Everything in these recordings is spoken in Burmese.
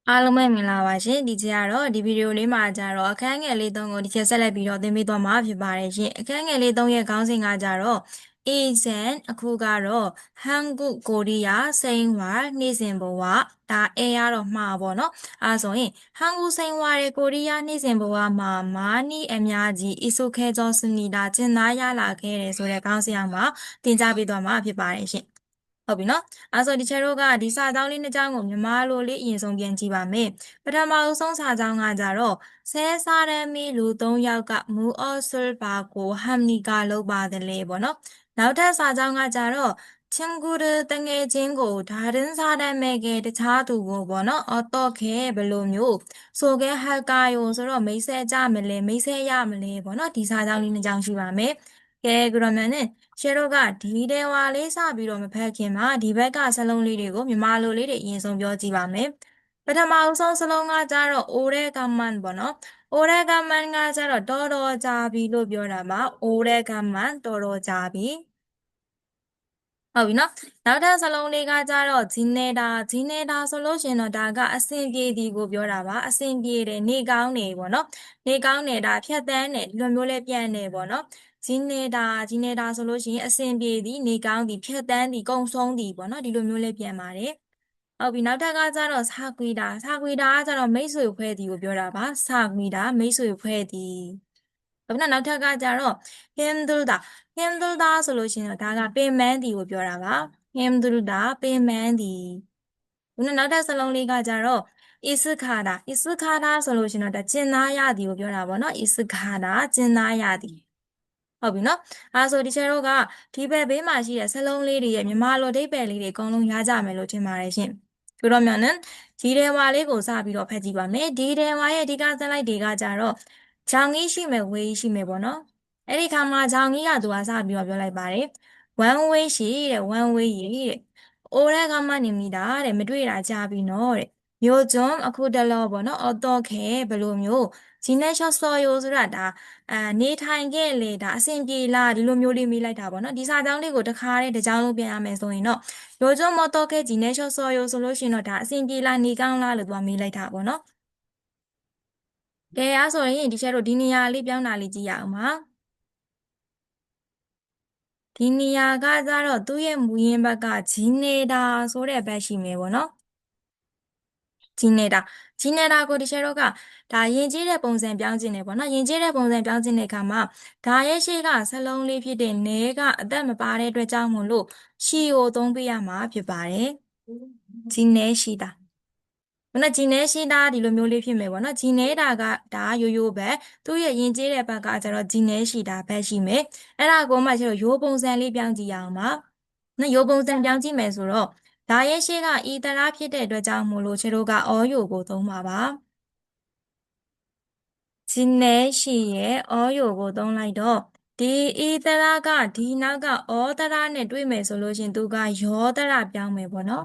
အားလုံးပဲမင်္ဂလာပါရှင်ဒီချက်ကတော့ဒီဗီဒီယိုလေးမှာကြတော့အခန်းငယ်လေးသုံးကိုဒီချက်ဆက်လက်ပြီးတော့သင်ပေးသွားမှာဖြစ်ပါတယ်ရှင်အခန်းငယ်လေးသုံးရဲ့ခေါင်းစဉ်ကကြတော့ Asian အခုကတော့ Hanguk ကိုရီးယားစိန်ဝါနေ့စဉ်ဘဝဒါအဲရတော့မှားပါတော့အဲဆိုရင် Hanguk စိန်ဝါရဲ့ကိုရီးယားနေ့စဉ်ဘဝမှာမာနီအများကြီးအဆုခဲကျော်စနီဒါကျင်သားရလာခဲ့တယ်ဆိုတဲ့ခေါင်းစဉ်အောင်မှာသင်ကြားပေးသွားမှာဖြစ်ပါတယ်ရှင်ဟုတ်ပြီနော်အဲဆိုဒီချက်တို့ကဒီစာကြောင်းလေးနှစ်ကြောင်းကိုမြန်မာလိုလေးအရင်ဆုံးပြန်ကြည့်ပါမယ်ပထမဆုံးစာကြောင်းကကြတော့ဆဲစားရမီလူ၃ယောက်ကမူအော့ဆလ်ဘာကိုဟမ်နီကာလုပ်ပါတယ်လေပေါ့နော်နောက်ထပ်စာကြောင်းကကြတော့ချင်းကူရတငယ်ချင်းကိုဒါရင်စားတဲ့မဲ့ကတခြားသူကိုပေါ့နော်အော်တော့ခဲဘယ်လိုမျိုးဆိုခဲဟက်ကာယိုဆိုတော့မိတ်ဆက်ကြမလဲမိတ်ဆက်ရမလဲပေါ့နော်ဒီစာကြောင်းလေးနှစ်ကြောင်းရှိပါမယ်ကဲကရမန်နဲ့ရှယ်တို့ကဒီတဲဝါလေးစပြီးတော့မဖက်ခင်မှာဒီဘက်ကစလုံးလေးတွေကိုမြန်မာလိုလေးတွေအရင်ဆုံးပြောကြည့်ပါမယ်ပထမအဆုံးစလုံးကကြတော့ ore gaman ပေါ့နော် ore gaman ကကြတော့တော်တော်ကြာပြီလို့ပြောတာပါ ore gaman တော်တော်ကြာပြီဟုတ်ပြီနော်နောက်ထပ်စလုံးလေးကကြတော့ဂျင်းနေတာဂျင်းနေတာဆိုလို့ရှင်တော့ဒါကအဆင်ပြေသည်ကိုပြောတာပါအဆင်ပြေတယ်နေကောင်းနေပေါ့နော်နေကောင်းနေတာဖြတ်တန်းတယ်ဒီလိုမျိုးလေးပြန်နေပေါ့နော်ဂျင်းနေတာဂျင်းနေတာဆိုလို့ရှိရင်အဆင်ပြေသည်နေကောင်းသည်ဖြတ်တန်းသည်ကုံဆုံးသည်ပေါ့နော်ဒီလိုမျိုးလေးပြန်ပါတယ်ဟုတ်ပြီနောက်ထပ်ကကြတော့စာကွေတာစာကွေတာကကြတော့မိတ်ဆွေဖွဲ့သည်ကိုပြောတာပါစာကွေတာမိတ်ဆွေဖွဲ့သည်ဟုတ်ပြီနောက်ထပ်ကကြတော့ 힘들다 힘들다 ဆိုလို့ရှိရင်တော့ဒါကပင်ပန်းသည်ကိုပြောတာပါ 힘들다 ပင်ပန်းသည်ခုနနောက်ထပ်စလုံးလေးကကြတော့ 이스카다 이스카다 ဆိုလို့ရှိရင်တော့ဒါကျင်သားရသည်ကိုပြောတာပေါ့နော် 이스카다 ကျင်သားရသည်ဟုတ်ပြီနော်အဲဆိုဒီချက်တို့ကဒီဘက်ဘေးမှာရှိတဲ့စလုံးလေးတွေရဲ့မြန်မာလိုအဓိပ္ပာယ်လေးတွေအကုန်လုံးရကြမယ်လို့ထင်ပါတယ်ရှင်그러면은ဒီ대화လေးကိုစပြီးတော့ဖတ်ကြည့်ပါမယ်ဒီ대화ရဲ့အဓိကစလိုက်တွေကကြတော့장이ရှိမယ်ဝေးရှိမယ်ပေါ့နော်အဲ့ဒီခါမှာ장이ကသူကစပြီးတော့ပြောလိုက်ပါတယ် one way ရှိတဲ့ one way ရေးတဲ့오래간만입니다တဲ့မတွေ့တာကြာပြီနော်တဲ့요즘အခုတလောပေါ့နော်어떻게ဘယ်လိုမျိုး지내셨어요ဆိုတာဒါနေထိုင်ခဲ့လေဒါအဆင်ပြေလားဒီလိုမျိုးလေးမေးလိုက်တာပေါ့နော်ဒီစာကြောင်းလေးကိုတစ်ခါတည်းတစ်ကြောင်းလုံးပြန်ရမယ်ဆိုရင်တော့요즘 어떻게 지내셨어요ဆိုလို့ရှိရင်တော့ဒါအဆင်ပြေလားနေကောင်းလားလို့သူကမေးလိုက်တာပေါ့နော်ကဲအားဆိုရင်ဒီချက်တို့ဒီနေရာလေးပြောင်းတာလေးကြည့်ရအောင်ပါဒီနေရာကကြတော့သူ့ရဲ့မူရင်းဘက်ကဂျင်းနေတာဆိုတဲ့ဘက်ရှိမယ်ပေါ့နော်ဂျင်းနေတာဂျင်းနေတာကိုဒီချက်တို့ကဒါယဉ်ကျေးတဲ့ပုံစံပြောင်းခြင်းနေပေါ့နော်ယဉ်ကျေးတဲ့ပုံစံပြောင်းခြင်းတဲ့အခါမှာဒါရဲ့ရှေ့ကစလုံးလေးဖြစ်တဲ့နဲကအသက်မပါတဲ့အတွက်ကြောင့်မို့လို့ရှီကိုသုံးပေးရမှာဖြစ်ပါတယ်ဂျင်းနေရှိတာမနဂျင်းနေရှိတာဒီလိုမျိုးလေးဖြစ်မယ်ပေါ့နော်ဂျင်းနေတာကဒါရိုးရိုးပဲသူ့ရဲ့ယဉ်ကျေးတဲ့ဘက်ကကျတော့ဂျင်းနေရှိတာဘက်ရှိမယ်အဲ့ဒါကိုမှကျတော့ရိုးပုံစံလေးပြောင်းကြည့်ရအောင်ပါနော်ရိုးပုံစံပြောင်းကြည့်မယ်ဆိုတော့ဒါရဲ့ရှေ့ကဤတရာဖြစ်တဲ့အတွက်ကြောင့်မို့လို့ခြေတို့ကအောယိုကိုသုံးပါပါဂျင်းနေရှိရဲ့အောယိုကိုသုံးလိုက်တော့ဒီဤတရာကဒီနောက်ကအောတရာနဲ့တွေ့မယ်ဆိုလို့ရှင်သူကယောတရာပြောင်းမယ်ပေါ့နော်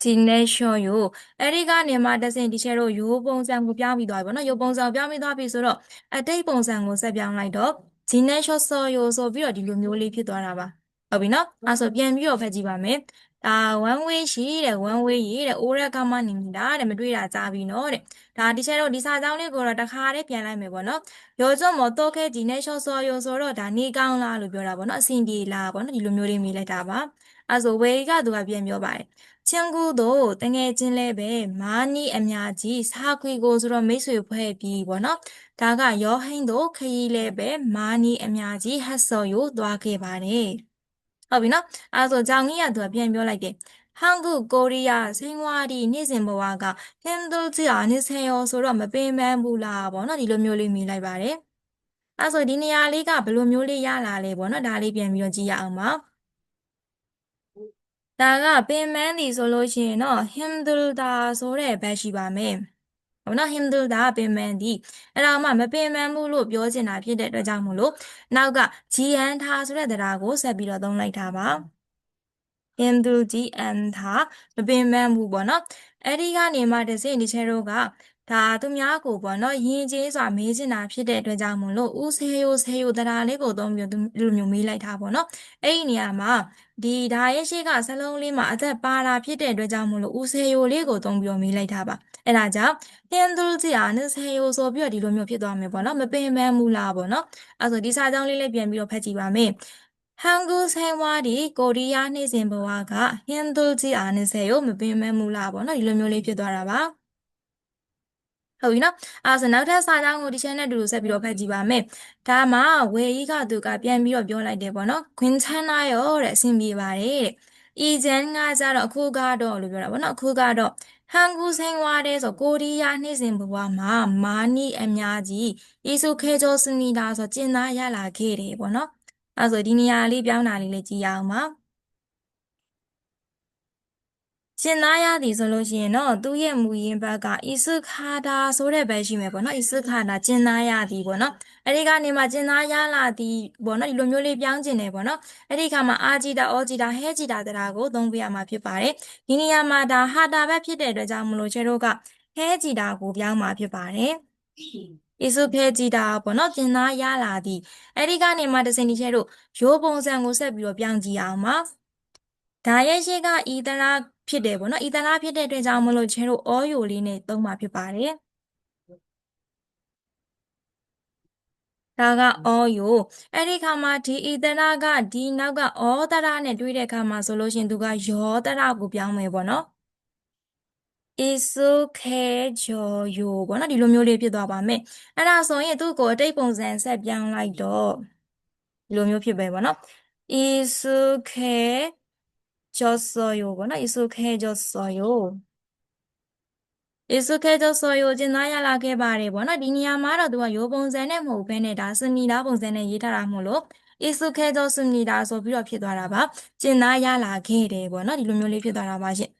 ဒီနေ့ရှော့ယူအဲ့ဒီကနေမှတဆင့်ဒီချက်တို့ရိုးပုံစံကိုပြောင်းပြီးသွားပြီပေါ့နော်ရိုးပုံစံကိုပြောင်းပြီးသွားပြီဆိုတော့အတိတ်ပုံစံကိုဆက်ပြောင်းလိုက်တော့ဒီနေ့ရှော့ဆော့ယူဆိုပြီးတော့ဒီလိုမျိုးလေးဖြစ်သွားတာပါဟုတ်ပြီနော်အဲ့ဆိုပြန်ပြီးတော့ဖတ်ကြည့်ပါမယ်ဒါ one way ရှိတဲ့ one way ရေးတဲ့ oral ကမှနေနေတာတဲ့မတွေ့တာကြာပြီနော်တဲ့ဒါဒီချက်တို့ဒီစာကြောင်းလေးကိုတော့တစ်ခါတည်းပြန်လိုက်မယ်ပေါ့နော်ရောစမောတော့ခဲဒီနေ့ရှော့ဆော့ယူဆိုတော့ဒါနေကောင်းလားလို့ပြောတာပေါ့နော်အဆင်ပြေလားပေါ့နော်ဒီလိုမျိုးလေးမေးလိုက်တာပါအဲ့ဆို way ကသူကပြန်ပြောပါတယ်친구도တငယ်ချင်းလည်းပဲမာနီအများကြီးစာခွေကိုဆိုတော့မိတ်ဆွေဖွဲ့ပြီးပေါ့နော်ဒါကယောဟိန်းတို့ခရီးလည်းပဲမာနီအများကြီးဟတ်ဆော်ယူသွားခဲ့ပါတယ်ဟုတ်ပြီနော်အဲဆိုကြောင်ကြီးကသူကပြန်ပြောလိုက်တယ်한국 코리아 생활이နေ့စဉ်ဘဝက힘들지 않으세요ဆိုတော့မပင်ပန်းဘူးလားပေါ့နော်ဒီလိုမျိုးလေးမြင်လိုက်ပါတယ်အဲဆိုဒီနေရာလေးကဘယ်လိုမျိုးလေးရလာလဲပေါ့နော်ဒါလေးပြန်ပြီးတော့ကြည့်ရအောင်ပါဒါကပင်ပန်းသည်ဆိုလို့ရှိရင်တော့ 힘들다 ဆိုတဲ့ဘက်ရှိပါမယ်။ဟုတ်နော် 힘들다 ပင်ပန်းသည်အဲ့ဒါမှမပင်ပန်းဘူးလို့ပြောချင်တာဖြစ်တဲ့အတွက်ကြောင့်မို့လို့နောက်က 지않다 ဆိုတဲ့တရားကိုဆက်ပြီးတော့သုံးလိုက်တာပါ။ 힘들지 않다 မပင်ပန်းဘူးပေါ့နော်။အဲ့ဒီကနေမှတစ်စိဒီချဲတို့က ဒါသူများကိုပေါ့နော်ယဉ်ကျေးစွာမေးချင်တာဖြစ်တဲ့အတွက်ကြောင့်မို့လို့ဦးဆေးရိုးဆေးရိုးတရားလေးကိုသုံးပြီးတော့သူလိုမျိုးမေးလိုက်တာပေါ့နော်အဲ့ဒီနေရာမှာဒီဒါရဲ့ရှေ့ကစလုံးလေးမှာအသက်ပါတာဖြစ်တဲ့အတွက်ကြောင့်မို့လို့ဦးဆေးရိုးလေးကိုသုံးပြီးတော့မေးလိုက်တာပါအဲ့ဒါကြောင့်ဟင်းသူကြီးအားနဲ့ဆေးရိုးဆိုပြီးတော့ဒီလိုမျိုးဖြစ်သွားမယ်ပေါ့နော်မပင်ပန်းဘူးလားပေါ့နော်အဲ့ဆိုဒီစာကြောင်းလေးလည်းပြန်ပြီးတော့ဖတ်ကြည့်ပါမယ်한국 생활이 코리아 내신 보아가 힘들지 않으세요? မပင်ပန်းဘူးလားပေါ့နော်ဒီလိုမျိုးလေးဖြစ်သွားတာပါဟုတ်ပြီနော်အဲ့ဒါဆိုနောက်ထပ်စာကြောင်းကိုဒီချက်နဲ့အတူတူဆက်ပြီးတော့ဖတ်ကြည့်ပါမယ်ဒါမှဝေကြီးကသူကပြန်ပြီးတော့ပြောလိုက်တယ်ပေါ့နော်괜찮아요တဲ့အဆင်ပြေပါတယ်တဲ့이젠ကကြတော့အခုကတော့လို့ပြောတာပေါ့နော်အခုကတော့한국 생활에서 코리아 내신 보아မှာ많이အများကြီး익숙해졌습니다ဆိုကျင်သားရလာခဲ့တယ်ပေါ့နော်အဲ့ဆိုဒီနေရာလေးပြောင်းတာလေးလည်းကြည့်ရအောင်ပါကျင်သားရသည်ဆိုလို့ရှိရင်တော့သူ့ရဲ့မူရင်းဘက်ကဣစုခါတာဆိုတဲ့ဘက်ရှိမယ်ပေါ့နော်ဣစုခါတာကျင်သားရသည်ပေါ့နော်အဲ့ဒီကနေမှကျင်သားရလာသည်ပေါ့နော်ဒီလိုမျိုးလေးပြောင်းကျင်တယ်ပေါ့နော်အဲ့ဒီခါမှာအာဂျီတာအောဂျီတာဟဲဂျီတာတရားကိုသုံးပြရမှာဖြစ်ပါတယ်ဒီနေရာမှာဒါဟာတာဘက်ဖြစ်တဲ့အတွက်ကြောင့်မလို့ချေတို့ကဟဲဂျီတာကိုပြောင်းမှာဖြစ်ပါတယ်ဣစုဖဲဂျီတာပေါ့နော်ကျင်သားရလာသည်အဲ့ဒီကနေမှတစ်စင်ဒီချေတို့ရိုးပုံစံကိုဆက်ပြီးတော့ပြောင်းကြည့်အောင်ပါဒါရဲ့ရှေ့ကဤတလားဖြစ်တယ်ပေါ့နော်ဤတလားဖြစ်တဲ့အတွက်ကြောင့်မလို့ချဲတို့အောယိုလေးနဲ့သုံးမှာဖြစ်ပါတယ်ဒါကအောယိုအဲ့ဒီခါမှာဒီဤတလားကဒီနောက်ကအောတရနဲ့တွေးတဲ့ခါမှာဆိုလို့ရှင်သူကယောတရကိုပြောင်းမယ်ပေါ့နော်익숙해져요ပေါ့နော်ဒီလိုမျိုးလေးဖြစ်သွားပါမယ်အဲ့ဒါဆိုရင်သူ့ကိုအတိတ်ပုံစံဆက်ပြောင်းလိုက်တော့ဒီလိုမျိုးဖြစ်ပဲပေါ့နော်익숙해졌어요ပေါ့နော်익숙해졌어요 익숙해졌어요ကျင်သားရလာခဲ့ပါတယ်ပေါ့နော်ဒီနေရာမှာတော့သူကရိုးပုံစံနဲ့မဟုတ်ဘဲနဲ့ဒါစနီလားပုံစံနဲ့ရေးထားတာမို့လို့ 익숙해졌습니다ဆိုပြီးတော့ဖြစ်သွားတာပါကျင်သားရလာခဲ့တယ်ပေါ့နော်ဒီလိုမျိုးလေးဖြစ်သွားတာပါရှင်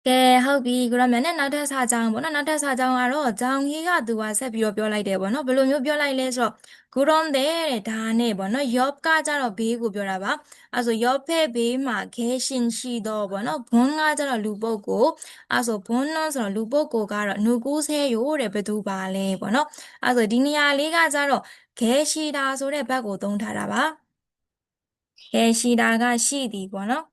ကဲဟုတ်ပြီ그러면은နောက်ထပ်စာကြောင်းပေါ့နော်နောက်ထပ်စာကြောင်းကတော့ဂျောင်ကြီးကသူကဆက်ပြီးတော့ပြောလိုက်တယ်ပေါ့နော်ဘယ်လိုမျိုးပြောလိုက်လဲဆိုတော့그런데တဲ့ဒါနဲ့ပေါ့နော်옆ကကြတော့ဘေးကိုပြောတာပါအဲဆို옆에ဘေးမှာ계신ရှိတော့ပေါ့နော်ဘွန်းကကြတော့လူပုဂ္ဂိုလ်အဲဆိုဘွန်းနော်ဆိုတော့လူပုဂ္ဂိုလ်ကတော့누구세요တဲ့ဘယ်သူပါလဲပေါ့နော်အဲဆိုဒီနေရာလေးကကြတော့계시다ဆိုတဲ့ဘက်ကိုသုံးထားတာပါ계시다ကရှိသည်ပေါ့နော်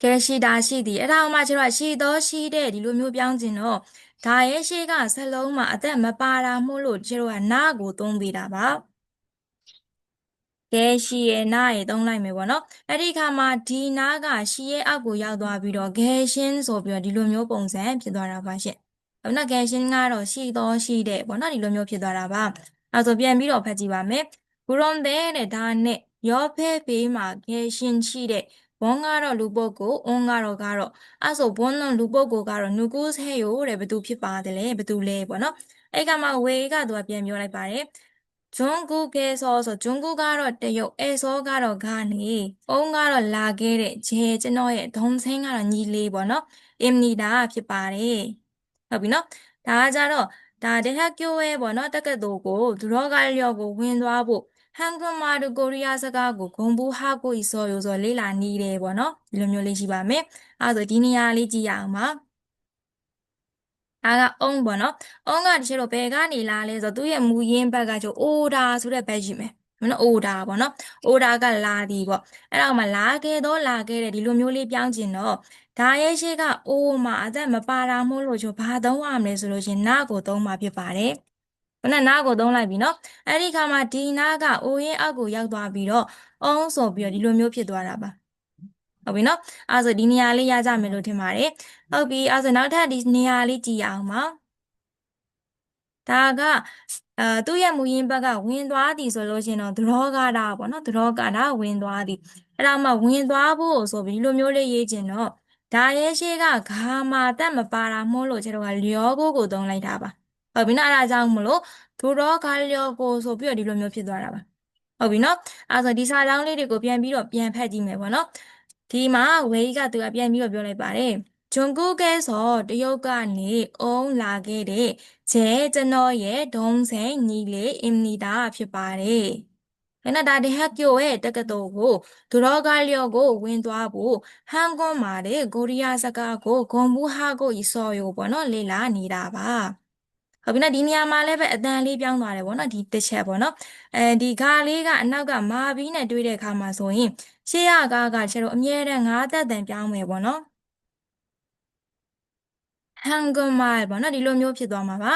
ကဲရှိတာရှိသည်အဲ့ဒါမှကျတော့ရှိတော့ရှိတဲ့ဒီလိုမျိုးပြောင်းခြင်းတော့ဒါရဲ့ရှေ့ကစလုံးမှာအသက်မပါတာမို့လို့ကျတော့ကနာကိုသုံးပေးတာပါကဲရှိရဲ့နာရဲ့သုံးလိုက်မယ်ပေါ့နော်အဲ့ဒီခါမှာဒီနာကရှိရဲ့အောက်ကိုရောက်သွားပြီးတော့ဂဲရှင်းဆိုပြီးတော့ဒီလိုမျိုးပုံစံဖြစ်သွားတာပါရှင့်ဟုတ်နော်ဂဲရှင်းကတော့ရှိတော့ရှိတဲ့ပေါ့နော်ဒီလိုမျိုးဖြစ်သွားတာပါအဲ့ဆိုပြန်ပြီးတော့ဖတ်ကြည့်ပါမယ်ဘူရွန်တဲ့ဒါနဲ့ရောဖဲဖေးမှာဂဲရှင်းရှိတဲ့ဘွန်ကတော့လူပုဂ္ဂိုလ်အွန်ကတော့အဲ့ဆိုဘွန်လုံးလူပုဂ္ဂိုလ်ကတော့နုကူးဆဲရိုတဲ့ဘယ်သူဖြစ်ပါတယ်လဲဘယ်သူလဲပေါ့နော်အဲ့ကမှဝေကသူကပြန်ပြောလိုက်ပါတယ်중국에서 중국ကတော့တရုတ်에서ကတော့ကနေအုံးကတော့လာခဲ့တဲ့ဂျဲကျွန်တော်ရဲ့ဒုံဆင်းကတော့ညီလေးပေါ့နော်입니다ဖြစ်ပါတယ်ဟုတ်ပြီနော်ဒါကကြတော့ဒါ대학교에ပေါ့နော်တက္ကသိုလ်ကို들어가려고ဝင်သွားဖို့한국말을 코리아စကားကို공부하고 있어요ဆိုလေ့လာနေတယ်ပေါ့နော်ဒီလိုမျိုးလေးရှိပါမယ်အဲဆိုဒီနေရာလေးကြည့်ရအောင်ပါဒါကအုံးပေါ့နော်အုံးကတချို့တော့ဘယ်ကနေလာလဲဆိုတော့သူ့ရဲ့မူရင်းဘက်ကကျိုးအိုဒါဆိုတဲ့ဘက်ရှိမယ်နော်အိုဒါပေါ့နော်အိုဒါကလာသည်ပေါ့အဲ့တော့မှလာခဲ့တော့လာခဲ့တဲ့ဒီလိုမျိုးလေးပြောင်းကျင်တော့ဒါရဲ့ရှိကအိုမှာအသက်မပါတာမို့လို့ကျိုးဘာသုံးရမလဲဆိုလို့ရှင်နာကိုသုံးမှာဖြစ်ပါတယ်ခုနနာကိုသုံးလိုက်ပြီနော်အဲ့ဒီခါမှာဒီနာကအိုရင်အောက်ကိုရောက်သွားပြီးတော့အုံးဆိုပြီးတော့ဒီလိုမျိုးဖြစ်သွားတာပါဟုတ်ပြီနော်အဲဆိုဒီနေရာလေးရကြမယ်လို့ထင်ပါတယ်ဟုတ်ပြီအဲဆိုနောက်ထပ်ဒီနေရာလေးကြည့်ရအောင်ပါဒါကသူ့ရဲ့မူရင်းဘက်ကဝင်သွားသည်ဆိုလို့ရှိရင်တော့သရောဂါတာပေါ့နော်သရောဂါတာဝင်သွားသည်အဲ့ဒါမှဝင်သွားဖို့ဆိုပြီးဒီလိုမျိုးလေးရေးခြင်းတော့ဒါရဲ့ရှေ့ကဂါမာတက်မပါတာမို့လို့ကျွန်တော်ကလျောကိုသုံးလိုက်တာပါဟုတ်ပြီနော်အဲ့ဒါကြောင့်မလို့ဒုရောဂါလျောကိုဆိုပြီးတော့ဒီလိုမျိုးဖြစ်သွားတာပါဟုတ်ပြီနော်အဲ့ဆိုဒီစာကြောင်းလေးတွေကိုပြန်ပြီးတော့ပြန်ဖတ်ကြည့်မယ်ပေါ့နော်ဒီမှာဝေကြီးကသူကပြန်ပြီးတော့ပြောလိုက်ပါတယ်중국에서တရုတ်ကနေအုံးလာခဲ့တဲ့제ကျွန်တော်ရဲ့ဒုံစိန်ညီလေး입니다ဖြစ်ပါတယ် ခဏဒါတဲ့ဟက်ကျိုရဲ့တက္ကသိုလ်ကိုဒူရောကလျော်ကိုဝင်သွားဖို့ဟန်ကွန်မှာတဲ့ကိုရီးယားစကားကိုဂွန်ဘူးဟာကိုဤစော်ရိုပေါ့နော်လေ့လာနေတာပါဟုတ်ပြီနော်ဒီနေရာမှာလည်းပဲအတန်လေးပြောင်းသွားတယ်ပေါ့နော်ဒီတစ်ချက်ပေါ့နော်ဒီကားလေးကအနောက်ကမာဘီနဲ့တွေ့တဲ့အခါမှာဆိုရင်ရှေ့ကကားကကျတော့အမြဲတမ်းငါးသက်တန်ပြောင်းမယ်ပေါ့နော်ဟန်ကွန်မိုင်ပေါ့နော်ဒီလိုမျိုးဖြစ်သွားမှာပါဟ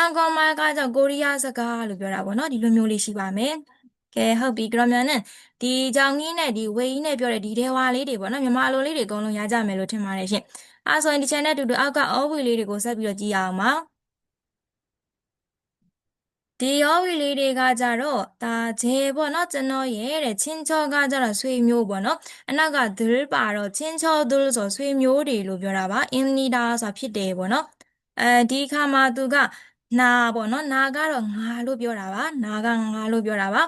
န်ကွန်မိုင်ကကြောင့်ကိုရီးယားစကားလို့ပြောတာပေါ့နော်ဒီလိုမျိုးလေးရှိပါမယ်ကဲဟုတ်ပြီကရမြန်နဲ့ဒီကြောင်ကြီးနဲ့ဒီဝေကြီးနဲ့ပြောတဲ့ဒီဒေဝါလေးတွေပေါ့နော်မြန်မာလိုလေးတွေအကုန်လုံးရကြမယ်လို့ထင်ပါတယ်ရှင်အဲဆိုရင်ဒီ channel တူတူအောက်ကအောဝီလေးတွေကိုဆက်ပြီးတော့ကြည့်အောင်ပါဒီရောဝီလေးတွေကကြတော့ဒါဂျေပေါ့နော်ကျွန်တော်ရဲ့တဲ့ချင်းချောကကြတော့ဆွေမျိုးပေါ့နော်အနောက်ကဒူးပါတော့ချင်းချောဒူးဆိုဆွေမျိုးတွေလို့ပြောတာပါအင်နီဒါဆိုတာဖြစ်တယ်ပေါ့နော်ဒီခါမှာသူကနာပေါ့နော်နာကတော့ငါလို့ပြောတာပါနာကငါလို့ပြောတာပါ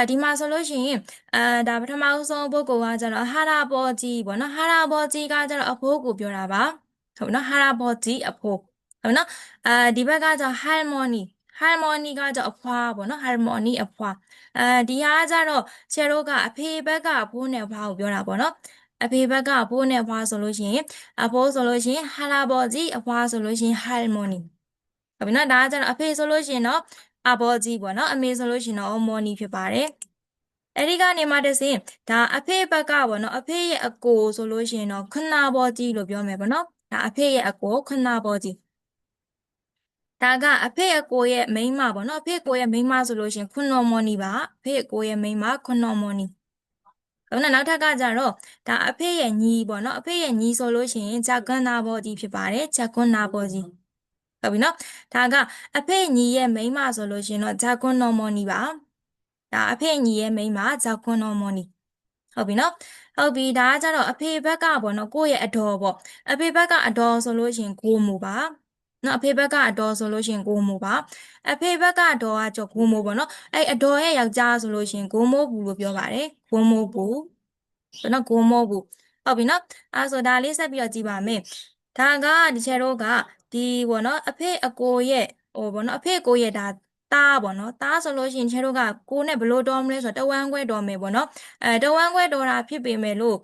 ဒီမှာဆိုလို့ရှိရင်ဒါပထမဆုံးပုဂ္ဂိုလ်ကကြတော့ဟာရာဘောကြီးပေါ့နော်ဟာရာဘောကြီးကကြတော့အဖိုးကိုပြောတာပါဟုတ်နော်ဟာရာဘောကြီးအဖိုးဟုတ်နော်ဒီဘက်ကကြဟယ်မိုနီharmony ကကြအဖွားပေါ့နော် harmony အဖွားဒီဟာကကြတော့ချယ်တို့ကအဖေဘက်ကဘိုးနဲ့ဖွားကိုပြောတာပေါ့နော်အဖေဘက်ကဘိုးနဲ့ဖွားဆိုလို့ရှိရင်အဖိုးဆိုလို့ရှိရင်ဟာလာဘော်ကြီးအဖွားဆိုလို့ရှိရင် harmony ဟုတ်ပြီနော်ဒါကကြတော့အဖေဆိုလို့ရှိရင်တော့အဘော်ကြီးပေါ့နော်အမေဆိုလို့ရှိရင်တော့ harmony ဖြစ်ပါတယ်အဲ့ဒီကနေမှတစ်ဆင့်ဒါအဖေဘက်ကပေါ့နော်အဖေရဲ့အကိုဆိုလို့ရှိရင်တော့ခနာဘော်ကြီးလို့ပြောမယ်ပေါ့နော်ဒါအဖေရဲ့အကိုခနာဘော်ကြီးဒါကအဖေအကိုရဲ့မိန်းမပေါ့နော်အဖေကိုရဲ့မိန်းမဆိုလို့ရှိရင်ခွန်းတော်မော်နီပါအဖေကိုရဲ့မိန်းမခွန်းတော်မော်နီဟုတ်နော်နောက်ထပ်ကကြတော့ဒါအဖေရဲ့ညီပေါ့နော်အဖေရဲ့ညီဆိုလို့ရှိရင်ဂျာကွန်းနာဘော်ကြီးဖြစ်ပါတယ်ဂျာကွန်းနာဘော်ကြီးဟုတ်ပြီနော်ဒါကအဖေညီရဲ့မိန်းမဆိုလို့ရှိရင်တော့ဂျာကွန်းတော်မော်နီပါဒါအဖေညီရဲ့မိန်းမဂျာကွန်းတော်မော်နီဟုတ်ပြီနော်ဟုတ်ပြီဒါကကြတော့အဖေဘက်ကပေါ့နော်ကိုယ့်ရဲ့အတော်ပေါ့အဖေဘက်ကအတော်ဆိုလို့ရှိရင်ကိုမူပါနော်အဖေဘက်ကအတော်ဆိုလို့ရှိရင်ကိုမိုးပါအဖေဘက်ကအတော်ကကြောကိုမိုးပေါ့နော်အဲ့အတော်ရဲ့ယောက်ျားဆိုလို့ရှိရင်ကိုမိုးဘူးလို့ပြောပါတယ်ကိုမိုးဘူးဆိုတော့ကိုမိုးဘူးဟုတ်ပြီနော်အဲ့ဆိုဒါလေးဆက်ပြီးတော့ကြည့်ပါမယ်ဒါကဒီချေတို့ကဒီပေါ့နော်အဖေအကိုရဲ့ဟိုပေါ့နော်အဖေအကိုရဲ့ဒါတားပေါ့နော်တားဆိုလို့ရှိရင်ချေတို့ကကိုနဲ့ဘလို့တော်မလဲဆိုတော့တဝမ်းခွဲတော်မယ်ပေါ့နော်တဝမ်းခွဲတော်တာဖြစ်ပေမဲ့လို့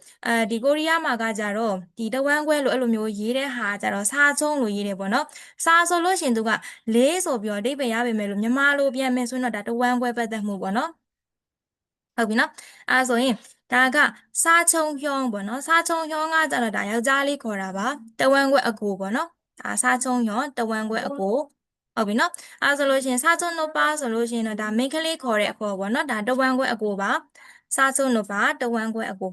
ဒီကိုရီးယားမှာကကြတော့ဒီတဝမ်းခွဲလို့အဲ့လိုမျိုးရေးတဲ့ဟာကြတော့စားချုံးလို့ရေးတယ်ပေါ့နော်စာဆိုလို့ရှိရင်သူကလေးဆိုပြီးတော့အဓိပ္ပာယ်ရပေမဲ့လို့မြန်မာလိုပြန်မယ်ဆိုရင်တော့ဒါတဝမ်းခွဲပတ်သက်မှုပေါ့နော်ဟုတ်ပြီနော်အဲဆိုရင်ဒါကစားချုံဖြုံးပေါ့နော်စားချုံဖြုံးကကြတော့ဒါယောက်ျားလေးခေါ်တာပါတဝမ်းခွဲအကိုပေါ့နော်ဒါစားချုံဖြုံးတဝမ်းခွဲအကိုဟုတ်ပြီနော်အဲဆိုလို့ရှိရင်စားချုံနိုပါဆိုလို့ရှိရင်တော့ဒါမိန်းကလေးခေါ်တဲ့အခေါ်ပေါ့နော်ဒါတဝမ်းခွဲအကိုပါစားချုံနိုပါတဝမ်းခွဲအကို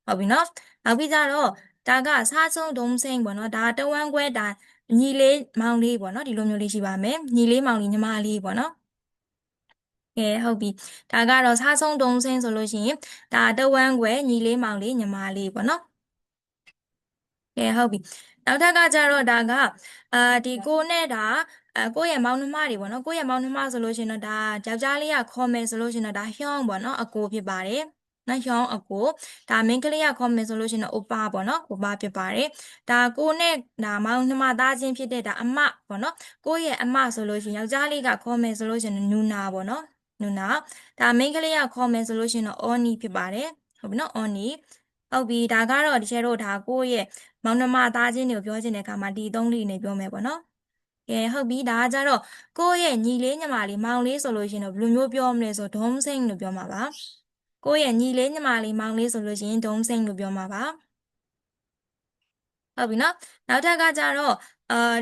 ဟုတ်ပြီနော်နောက်ပြီးကြတော့ဒါကစားချုံဒုံစိန်ပေါ့နော်ဒါတဝမ်းခွဲဒါညီလေးမောင်လေးပေါ့နော်ဒီလိုမျိုးလေးရှိပါမယ်ညီလေးမောင်လေးညီမလေးပေါ့နော်ကဲဟုတ်ပြီဒါကတော့စားချုံဒုံစိန်ဆိုလို့ရှိရင်ဒါတဝမ်းခွဲညီလေးမောင်လေးညီမလေးပေါ့နော်ကဲဟုတ်ပြီနောက်ထပ်ကကြတော့ဒါကဒီကိုနဲ့ဒါကိုယ့်ရဲ့မောင်နှမတွေပေါ့နော်ကိုယ့်ရဲ့မောင်နှမဆိုလို့ရှိရင်တော့ဒါယောက်ျားလေးကခေါ်မယ်ဆိုလို့ရှိရင်တော့ဒါဟျောင်းပေါ့နော်အကိုဖြစ်ပါတယ်နော်ဟျောင်းအကိုဒါမိန်းကလေးကခေါ်မယ်ဆိုလို့ရှိရင်တော့အိုပါပေါ့နော်အိုပါဖြစ်ပါတယ်ဒါကိုနဲ့ဒါမောင်နှမသားချင်းဖြစ်တဲ့ဒါအမပေါ့နော်ကိုယ့်ရဲ့အမဆိုလို့ရှိရင်ယောက်ျားလေးကခေါ်မယ်ဆိုလို့ရှိရင်နူနာပေါ့နော်နူနာဒါမိန်းကလေးကခေါ်မယ်ဆိုလို့ရှိရင်တော့အော်နီဖြစ်ပါတယ်ဟုတ်ပြီနော်အော်နီဟုတ်ပြီဒါကတော့ဒီချဲတို့ဒါကိုယ့်ရဲ့မောင်နှမသားချင်းတွေကိုပြောချင်တဲ့အခါမှာဒီသုံးလေးနဲ့ပြောမယ်ပေါ့နော်ကဲဟုတ်ပြီဒါကကြတော့ကိုယ့်ရဲ့ညီလေးညီမလေးမောင်လေးဆိုလို့ရှိရင်တော့ဘယ်လိုမျိုးပြောမလဲဆိုဒုံးစိမ့်လို့ပြောမှာပါကိုယ့်ရဲ့ညီလေးညီမလေးမောင်လေးဆိုလို့ရှိရင်ဒုံးစိမ့်လို့ပြောမှာပါဟုတ်ပြီနော်နောက်ထပ်ကကြတော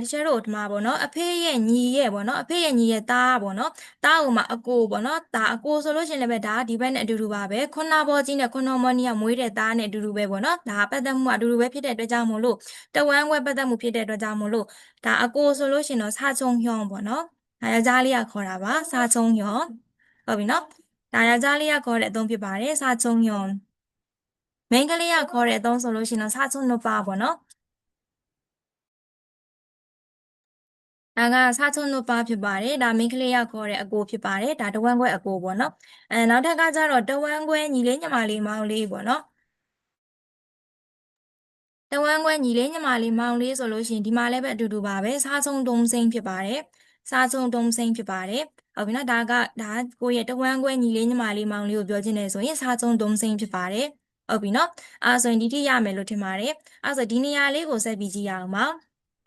့ဒီကျတော့ဒီမှာပေါ့နော်အဖေရဲ့ညီရဲ့ပေါ့နော်အဖေရဲ့ညီရဲ့သားပေါ့နော်သားဟိုမှာအကိုပေါ့နော်ဒါအကိုဆိုလို့ရှိရင်လည်းပဲဒါဒီဘက်နဲ့အတူတူပါပဲခွန်းနာဘောကြီးနဲ့ခွန်းတော်မနီကမွေးတဲ့သားနဲ့အတူတူပဲပေါ့နော်ဒါပတ်သက်မှုကအတူတူပဲဖြစ်တဲ့အတွက်ကြောင့်မို့လို့တဝမ်းခွဲပတ်သက်မှုဖြစ်တဲ့အတွက်ကြောင့်မို့လို့ဒါအကိုဆိုလို့ရှိရင်တော့စာချုံဟျောင်းပေါ့နော်ဒါယောက်ျားလေးကခေါ်တာပါစာချုံဟျောင်းဟုတ်ပြီနော်ဒါယောက်ျားလေးကခေါ်တဲ့အသုံးဖြစ်ပါတယ်စာချုံဟျောင်းမိန်းကလေးကခေါ်တဲ့အသုံးဆိုလို့ရှိရင်တော့စာချုံနုပါပေါ့နော်ဒါကစားချုံတို့ပါဖြစ်ပါတယ်ဒါမိန်းကလေးရခေါ်တဲ့အကိုဖြစ်ပါတယ်ဒါတဝမ်းခွဲအကိုပေါ့နော်နောက်ထပ်ကကြတော့တဝမ်းခွဲညီလေးညီမလေးမောင်လေးပေါ့နော်တဝမ်းခွဲညီလေးညီမလေးမောင်လေးဆိုလို့ရှိရင်ဒီမှာလည်းပဲအတူတူပါပဲစားချုံတုံးစိမ့်ဖြစ်ပါတယ်စားချုံတုံးစိမ့်ဖြစ်ပါတယ် ဟုတ်ပြီနော်ဒါကိုယ့်ရဲ့တဝမ်းခွဲညီလေးညီမလေးမောင်လေးကိုပြောချင်တယ်ဆိုရင်စာချုံဒုံစိန်ဖြစ်ပါတယ်ဟုတ်ပြီနော်ဆိုရင်ဒီထိရမယ်လို့ထင်ပါတယ်ဆိုဒီနေရာလေးကိုဆက်ပြီးကြည့်ရအောင်ပါ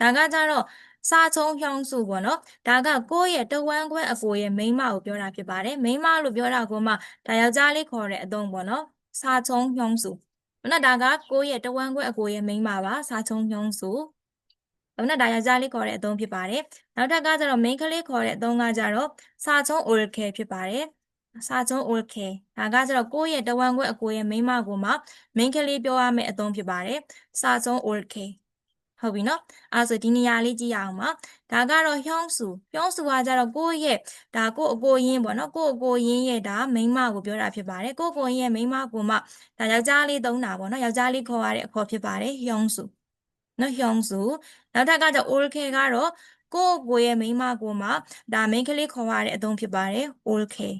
ဒါကကြတော့စာချုံဖြောင်းစုပေါ့နော်ဒါကကိုယ့်ရဲ့တဝမ်းခွဲအကိုရဲ့မိန်းမကိုပြောတာဖြစ်ပါတယ်မိန်းမလို့ပြောတာကိုမှဒါယောက်ျားလေးခေါ်တဲ့အသုံးပေါ့နော်စာချုံဖြောင်းစုနော်ဒါကကိုယ့်ရဲ့တဝမ်းခွဲအကိုရဲ့မိန်းမပါစာချုံဖြောင်းစုဟုတ်နော်ဒါယောက်ျားလေးခေါ်တဲ့အသုံးဖြစ်ပါတယ်နောက်ထပ်ကကြတော့ main ကလေးခေါ်တဲ့အသုံးကကြတော့စာချုံ oracle ဖြစ်ပါတယ်စာချုံ oracle ဒါကကြတော့ကိုယ့်ရဲ့တဝမ်းခွဲအကိုရဲ့မိန်းမကိုမှ main ကလေးပြောရမယ့်အသုံးဖြစ်ပါတယ်စာချုံ oracle ဟုတ်ပြီနော်ဆိုဒီနေရာလေးကြည့်ရအောင်ပါဒါကတော့ဖြောင်းစုကကြတော့ကိုယ့်ရဲ့ဒါကိုယ့်အကိုရင်းပေါ့နော်ကိုယ့်အကိုရင်းရဲ့ဒါမိန်းမကိုပြောတာဖြစ်ပါတယ်ကိုယ့်ကိုရင်းရဲ့မိန်းမကိုမှဒါယောက်ျားလေးသုံးတာပေါ့နော်ယောက်ျားလေးခေါ်ရတဲ့အခေါ်ဖြစ်ပါတယ်ဖြောင်းစုနော်ဖြောင်းစုနောက်ထပ်ကကြ oracle ကတော့ကိုယ့်ကိုရဲ့မိန်းမကိုမှဒါ main ကလေးခေါ်ရတဲ့အသုံးဖြစ်ပါတယ် oracle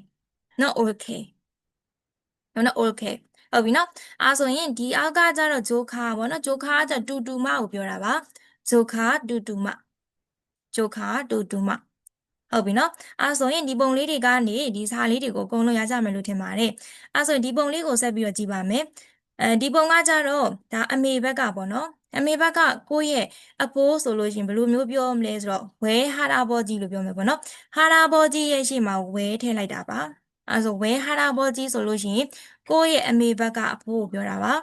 နော် oracle နော် oracle ဟုတ်ပြီနော်ဆိုရင်ဒီအောက်ကကြတော့ဂျိုခါပေါ့နော်ဂျိုခါကတူတူမကိုပြောတာပါဂျိုခါတူတူမဂျိုခါတူတူမဟုတ်ပြီနော်ဆိုရင်ဒီပုံလေးတွေကနေဒီစာလေးတွေကိုအကုန်လုံးရကြမယ်လို့ထင်ပါတယ်ဆိုရင်ဒီပုံလေးကိုဆက်ပြီးတော့ကြည့်ပါမယ်ဒီပုံကကြတော့ဒါအမေဘက်ကပေါ့နော်အမေဘက်ကကိုယ့်ရဲ့အဖိုးဆိုလို့ရှိရင်ဘယ်လိုမျိုးပြောမလဲဆိုတော့ဝဲဟာရာဘောကြီးလို့ပြောမယ်ပေါ့နော်ဟာရာဘောကြီးရဲ့ရှေ့မှာဝဲထည့်လိုက်တာပါဆိုဝဲဟာရာဘောကြီးဆိုလို့ရှိရင်ကိုယ့်ရဲ့အမေဘက်ကအဖိုးကိုပြောတာပါ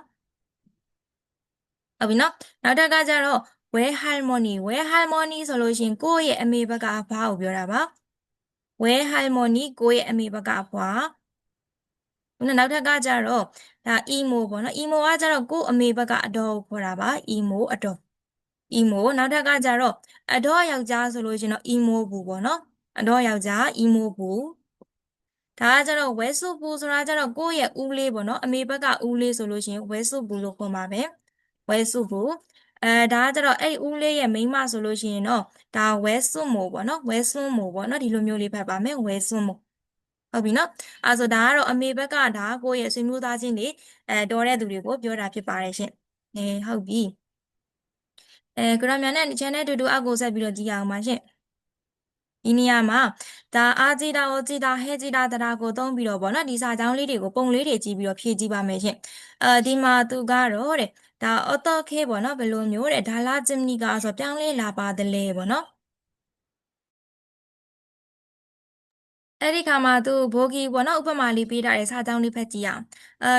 ဟုတ်ပြီနော်နောက်တစ်ခါကျတော့ဝဲ harmony ဆိုလို့ရှိရင်ကိုယ့်ရဲ့အမေဘက်ကအဖွားကိုပြောတာပါဝဲ harmony ကိုယ့်ရဲ့အမေဘက်ကအဖွားနောက်ထပ်ကကြတော့ဒါ emo ပေါ့နော် emo ကကြတော့ကိုယ့်အမေဘက်ကအတော်ကိုခေါ်တာပါ emo အတော် emo နောက်ထပ်ကကြတော့အတော်ယောက်ျားဆိုလို့ရှိရင်တော့ emo ဘူးပေါ့နော်အတော်ယောက်ျား emo ဘူးဒါကကြတော့ဝဲစုပူဆိုတာကြတော့ကိုယ့်ရဲ့ဦးလေးပေါ့နော်အမေဘက်ကဦးလေးဆိုလို့ရှိရင်ဝဲစုပူလို့ခေါ်မှာပဲဝဲစုပူဒါကကြတော့အဲ့ဦးလေးရဲ့မိန်းမဆိုလို့ရှိရင်တော့ဒါဝဲစွမို့ပေါ့နော်ဝဲစွမို့ပေါ့နော်ဒီလိုမျိုးလေးဖတ်ပါမယ်ဝဲစွမို့ဟုတ်ပြီနော်ဆိုဒါကတော့အမေဘက်ကဒါကိုယ့်ရဲ့ဆွေမျိုးသားချင်းတွေတော်တဲ့သူတွေကိုပြောတာဖြစ်ပါတယ်ရှင်ဟုတ်ပြီကရမြန်နဲ့ channel တူတူအောက်ကိုဆက်ပြီးတော့ကြည့်ရအောင်ပါရှင်ဒီနေရာမှာဒါအာကြည်တာဟောကြည်တာဟဲကြည်တာတရားကိုသုံးပြီးတော့ဗောနော်ဒီစာကြောင်းလေးတွေကိုပုံလေးတွေကြည့်ပြီးတော့ဖြည့်ကြည့်ပါမယ်ရှင်ဒီမှာသူကတော့တဲ့ဒါအော်တိုခေဗောနော်ဘယ်လိုမျိုးတဲ့ဒါလာဂျင်နီကဆိုပြောင်းလဲလာပါတယ်လေဗောနော်အဲ့ဒီခါမှာသူဘိုဂီပေါ့နော်ဥပမာလေးပေးထားတဲ့စာကြောင်းလေးဖတ်ကြည့်အောင်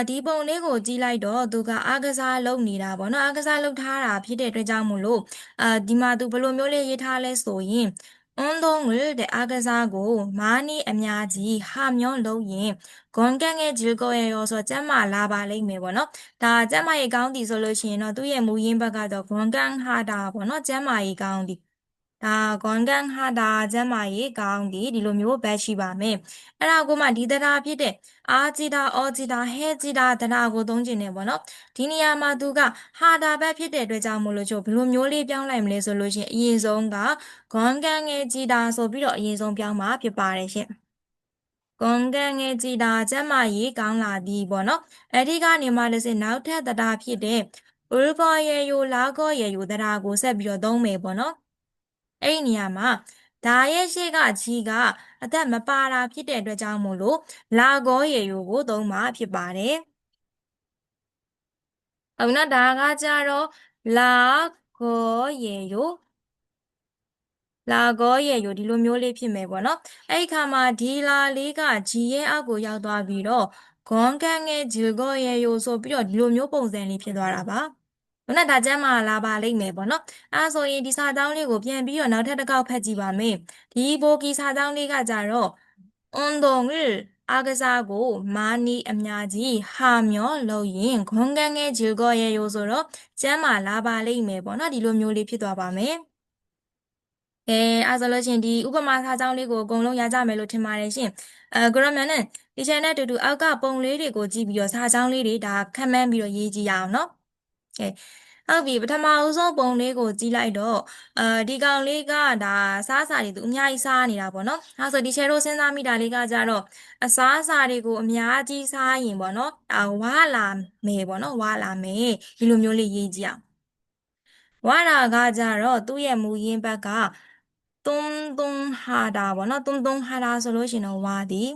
ဒီပုံလေးကိုကြည့်လိုက်တော့သူကအားကစားလုပ်နေတာပေါ့နော်အားကစားလုပ်ထားတာဖြစ်တဲ့အတွက်ကြောင့်မို့လို့ဒီမှာသူဘယ်လိုမျိုးလေးရေးထားလဲဆိုရင်운동을တဲ့အားကစားကို많이အများကြီး하면လုပ်ရင်건강해질 거예요ဆိုကျန်းမာလာပါလိမ့်မယ်ပေါ့နော်ဒါကျန်းမာရေးကောင်းသည်ဆိုလို့ရှိရင်တော့သူ့ရဲ့မူရင်းဘက်ကတော့ 건강하다ပေါ့နော်ကျန်းမာရေးကောင်းသည်ဒါ 건강하다ကျန်းမာရေးကောင်းသည်ဒီလိုမျိုးဘက်ရှိပါမယ်အဲ့ဒါကိုမှဒီတရားဖြစ်တဲ့အာကြည်တာအောကြည်တာဟဲကြည်တာတရားကိုသုံးကျင်နေပေါ့နော်ဒီနေရာမှာသူကဟာတာဘက်ဖြစ်တဲ့အတွက်ကြောင့်မို့လို့ဘယ်လိုမျိုးလေးပြောင်းလိုက်မလဲဆိုလို့ရှိရင်အရင်ဆုံးက 건강해지다ဆိုပြီးတော့အရင်ဆုံးပြောင်းမှာဖြစ်ပါတယ်ရှင်건강해지다ကျန်းမာရေးကောင်းလာသည်ပေါ့နော်အဲ့ဒီကနေမှလည်းစနောက်ထပ်တရားဖြစ်တဲ့울거예요 라거예요တရားကိုဆက်ပြီးတော့သုံးမယ်ပေါ့နော်အဲ့ဒီနေရာမှာဒါရဲ့ရှေ့ကကြီးကအသက်မပါတာဖြစ်တဲ့အတွက်ကြောင့်မို့လို့လာကောရေယိုကိုသုံးမှာဖြစ်ပါတယ်။ဟုတ်နော်ဒါကကြတော့လာကောရေယိုလာကောရေယိုဒီလိုမျိုးလေးဖြစ်မယ်ပေါ့နော်။အဲ့ဒီခါမှာဒီလာလေးကကြီးရဲ့အောက်ကိုရောက်သွားပြီးတော့ဂွန်ကန်ငယ်ဂျီကောရေယိုဆိုပြီးတော့ဒီလိုမျိုးပုံစံလေးဖြစ်သွားတာပါ။ဟုတ်နော်ဒါကျမ်းမာလာပါလိမ့်မယ်ပေါ့နော်ဆိုရင်ဒီစာကြောင်းလေးကိုပြန်ပြီးတော့နောက်ထပ်တစ်ခေါက်ဖတ်ကြည့်ပါမယ်ဒီဘိုကီစာကြောင်းလေးကကြတော့운동을အားကစားကို많이အများကြီး하면လုပ်ရင်건강해질 거예요ဆိုတော့ကျန်းမာလာပါလိမ့်မယ်ပေါ့နော်ဒီလိုမျိုးလေးဖြစ်သွားပါမယ်ဆိုလို့ရှင်ဒီဥပမာစာကြောင်းလေးကိုအကုန်လုံးရကြမယ်လို့ထင်ပါတယ်ရှင်ကရမန်နဲ့ဒီ channel တူတူအောက်ကပုံလေးတွေကိုကြည့်ပြီးတော့စာကြောင်းလေးတွေဒါခန့်မှန်းပြီးတော့ရေးကြည့်ရအောင်နော်ဟုတ်ပြီပထမအဦးဆုံးပုံလေးကိုကြည့်လိုက်တော့ဒီကောင်လေးကဒါစားစာတွေသူအများကြီးစားနေတာပေါ့နော်ဆိုဒီ share တို့စဉ်းစားမိတာလေးကကြတော့အစားအစာတွေကိုအများကြီးစားရင်ပေါ့နော်ဝါလာမယ်ပေါ့နော်ဝါလာမယ်ဒီလိုမျိုးလေးရေးကြည့်အောင်ဝါရာကကြတော့သူ့ရဲ့မူရင်းဘက်က ဟာတာပေါ့နော်ဟာတာဆိုလို့ရှိရင်တော့ဝါသည်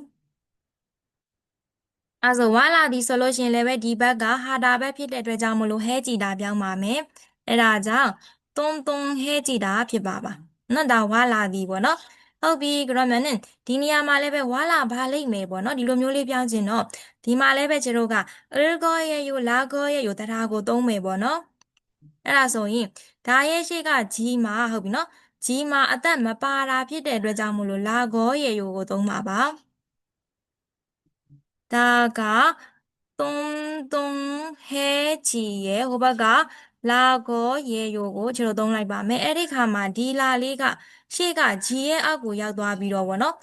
အဲဆိုဝါလာသည်ဆိုလို့ရှိရင်လည်းပဲဒီဘက်ကဟာတာပဲဖြစ်တဲ့အတွက်ကြောင့်မလို့ဟဲကြည်တာပြောင်းပါမယ်အဲဒါကြောင့်ဟဲကြည်တာဖြစ်ပါနော်ဒါဝါလာသည်ပေါ့နော်ဟုတ်ပြီကရမန်နဲ့ဒီနေရာမှာလည်းပဲဝါလာဘာလိမ့်မယ်ပေါ့နော်ဒီလိုမျိုးလေးပြောင်းခြင်းတော့ဒီမှာလည်းပဲကျတို့ကကောရဲ့ယူလာကောရဲ့ယူတရားကိုသုံးမယ်ပေါ့နော်အဲ့ဒါဆိုရင်ဒါရဲ့ရှိကကြီးမှာဟုတ်ပြီနော်ကြီးမှာအသက်မပါတာဖြစ်တဲ့အတွက်ကြောင့်မလို့လာကောရဲ့ယူကိုသုံးပါပါဒါကဟဲချီရဲ့ဟိုဘက်ကလာကောရေယိုကိုကျွန်တော်သုံးလိုက်ပါမယ်အဲ့ဒီခါမှာဒီလာလေးကရှေ့ကဂျီရဲ့အောက်ကိုရောက်သွားပြီးတော့ဗောနော်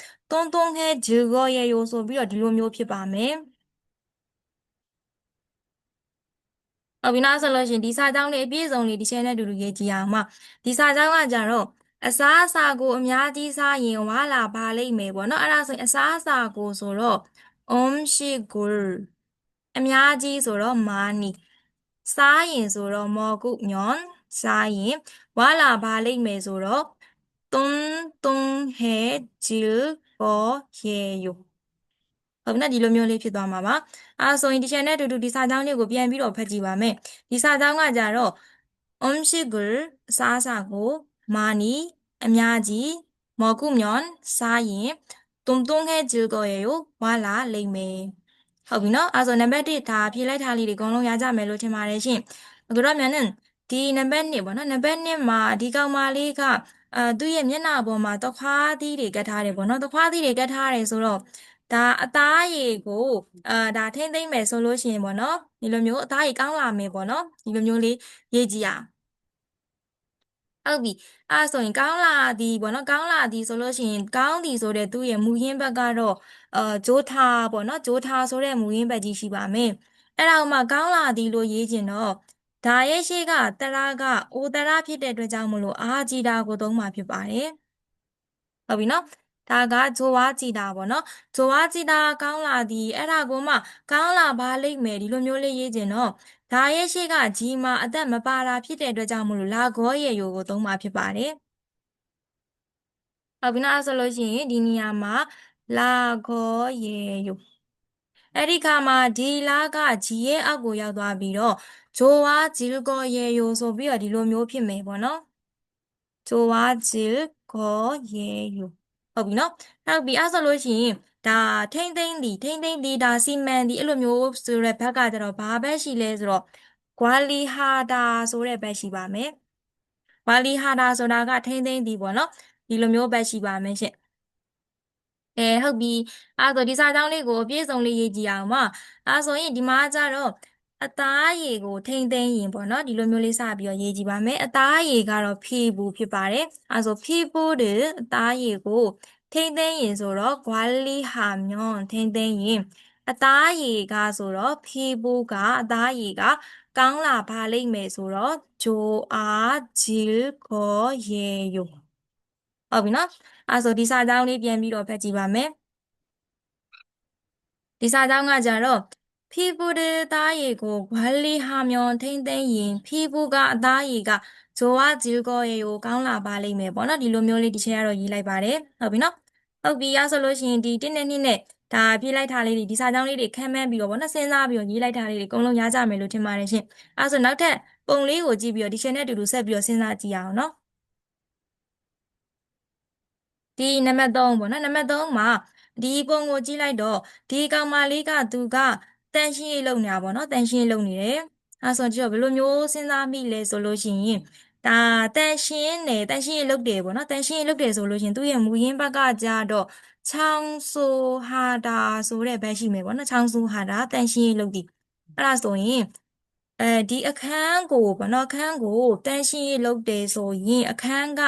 ဟဲဂျီကောရေယိုဆိုပြီးတော့ဒီလိုမျိုးဖြစ်ပါမယ်ဟုတ်ပြီနော်ဆိုလို့ရှိရင်ဒီစာကြောင်းလေးအပြည့်စုံလေးဒီ channel နဲ့အတူတူရေးကြည့်အောင်မှာဒီစာကြောင်းကကြတော့အစားအစာကိုအများကြီးစားရင်ဝါလာပါလိမ့်မယ်ပေါ့နော်အဲ့ဒါဆိုရင်အစားအစာကိုဆိုတော့ 음식을အများကြီးဆိုတော့မာနီစားရင်ဆိုတော့မော်ကုညွန်စားရင်ဝါလာပါလိမ့်မယ်ဆိုတော့ဟဲဂျီကောရေယိုဟုတ်နော်ဒီလိုမျိုးလေးဖြစ်သွားမှာပါအဲဆိုရင်ဒီ channel နဲ့အတူတူဒီစာကြောင်းလေးကိုပြန်ပြီးတော့ဖတ်ကြည့်ပါမယ်ဒီစာကြောင်းကကြတော့음식을စားစာကိုမာနီအများကြီးမော်ကုညွန်စားရင်뚱뚱해질 거예요ဝါလာလိမ့်မယ်ဟုတ်ပြီနော်အဲဆိုနံပါတ်1ဒါဖြည့်လိုက်ထားလေးတွေအကုန်လုံးရကြမယ်လို့ထင်ပါတယ်ရှင်အခုတော့မြန်နဲ့ဒီနံပါတ်2ပေါ့နော်နံပါတ်2မှာဒီကောင်မလေးကသူ့ရဲ့မျက်နှာပေါ်မှာတခွားသီးတွေကတ်ထားတယ်ပေါ့နော်တခွားသီးတွေကတ်ထားတယ်ဆိုတော့ဒါအသားရည်ကိုဒါထိမ့်သိမ့်မယ်ဆိုလို့ရှိရင်ပေါ့နော်ဒီလိုမျိုးအသားရည်ကောင်းလာမယ်ပေါ့နော်ဒီလိုမျိုးလေးရေးကြည့်ရအောင်ဟုတ်ပြီအဲ့ဆိုရင်ကောင်းလာသည်ပေါ့နော်ကောင်းလာသည်ဆိုလို့ရှိရင်ကောင်းသည်ဆိုတဲ့သူ့ရဲ့မူရင်းဘက်ကတော့ဂျိုးထားပေါ့နော်ဂျိုးထားဆိုတဲ့မူရင်းဘက်ကြီးရှိပါမယ်အဲ့ဒါမှကောင်းလာသည်လို့ရေးခြင်းတော့ဒါရဲ့ရှေ့ကတရကအိုတရဖြစ်တဲ့အတွက်ကြောင့်မလို့အာဂျီတာကိုသုံးမှာဖြစ်ပါတယ်ဟုတ်ပြီနော်ဒါကဂျိုဝါဂျီတာပေါ့နော်ဂျိုဝါဂျီတာကောင်းလာသည်အဲ့ဒါကိုမှကောင်းလာပါလိမ့်မယ်ဒီလိုမျိုးလေးရေးခြင်းတော့ဒါရဲ့ရှေ့ကဂျီမှာအသက်မပါတာဖြစ်တဲ့အတွက်ကြောင့်မလို့လာဂောရေယိုကိုသုံးမှာဖြစ်ပါတယ်ဟုတ်ပြီနော်အဲ့ဆိုလို့ရှိရင်ဒီနေရာမှာလာဂောရေယိုအဲ့ဒီခါမှာဒီလာကဂျီရဲ့အောက်ကိုရောက်သွားပြီးတော့ဂျိုဝါဂျီဂောရေယိုဆိုပြီးတော့ဒီလိုမျိုးဖြစ်မယ်ပေါ့နော်좋아질 거예요ဟုတ်ပြီနော်ဟုတ်ပြီအဲ့ဆိုလို့ရှိရင်ဒါထိမ့်သိမ့်ဒီဒါစီမံဒီအဲ့လိုမျိုးဆိုတဲ့ဘက်ကကျတော့ဘာဘက်ရှိလဲဆိုတော့ကွာလီဟာတာဆိုတဲ့ဘက်ရှိပါမယ်ကွာလီဟာတာဆိုတာကထိမ့်သိမ့်ဒီပေါ့နော်ဒီလိုမျိုးဘက်ရှိပါမယ်ရှင့်ဟုတ်ပြီအဲ့ဆိုဒီစာကြောင်းလေးကိုအပြည့်စုံလေးရေးကြည့်အောင်ပါအဲ့ဆိုရင်ဒီမှာကျတော့အသားရည်ကိုထိမ့်သိမ်းရင်ပေါ့နော်ဒီလိုမျိုးလေးစပြီးတော့ရေးကြည့်ပါမယ်အသားရည်ကတော့ဖြည့်ဘူးဖြစ်ပါတယ်အဲ့ဆိုဖြည့်ဖို့တဲ့အသားရည်ကိုထိမ့်သိမ်းရင်ဆိုတော့ကွာလီဟာမြွန်ထိမ့်သိမ်းရင်အသားရည်ကဆိုတော့ဖြည့်ဖို့ကအသားရည်ကကောင်းလာပါလိမ့်မယ်ဆိုတော့ဂျိုအားဂျီကိုရေယိုဟုတ်ပြီနော်အဲ့ဆိုဒီစာကြောင်းလေးပြန်ပြီးတော့ဖတ်ကြည့်ပါမယ်ဒီစာကြောင်းကကြတော့피부를သားရည်ကို관리하면ထိမ့်သိမ်းရင်피부ကအသားရည်က좋아질 거예요ကောင်းလာပါလိမ့်မယ်ပေါ့နော်ဒီလိုမျိုးလေးဒီချက်ကတော့ရေးလိုက်ပါတယ်ဟုတ်ပြီနော်ဟုတ်ပြီရဆိုလို့ရှိရင်ဒီ1နဲ့2နဲ့ဒါပြေးလိုက်တာလေးတွေဒီစာကြောင်းလေးတွေခန့်မှန်းပြီးတော့ပေါ့နော်စဉ်းစားပြီးတော့ရေးလိုက်တာလေးတွေအကုန်လုံးရကြမယ်လို့ထင်ပါတယ်ရှင်အဲဆိုနောက်ထပ်ပုံလေးကိုကြည့်ပြီးတော့ဒီချက်နဲ့အတူတူဆက်ပြီးတော့စဉ်းစားကြည့်အောင်နော် ဒီနံပါတ်3ပေါ့နော်နံပါတ်3မှာဒီပုံကိုကြည့်လိုက်တော့ဒီကောင်မလေးကသူကတန်ရှင်းရေးလုပ်နေတာပေါ့နော်တန်ရှင်းရေးလုပ်နေတယ်အဲဆိုကြည့်တော့ဘယ်လိုမျိုးစဉ်းစားမိလဲဆိုလို့ရှိရင်ဒါတန်ရှင်းရေးလုပ်တယ်ပေါ့နော်တန်ရှင်းရေးလုပ်တယ်ဆိုလို့ရှိရင်သူ့ရဲ့မူရင်းဘက်ကကြတော့ချောင်းဆိုဟာတာဆိုတဲ့ဘက်ရှိမယ်ပေါ့နော်ချောင်းဆိုဟာတာတန်ရှင်းရေးလုပ်တယ်အဲ့ဒါဆိုရင်ဒီအခန်းကိုပေါ့နော်အခန်းကိုတန်ရှင်းရေးလုပ်တယ်ဆိုရင်အခန်းက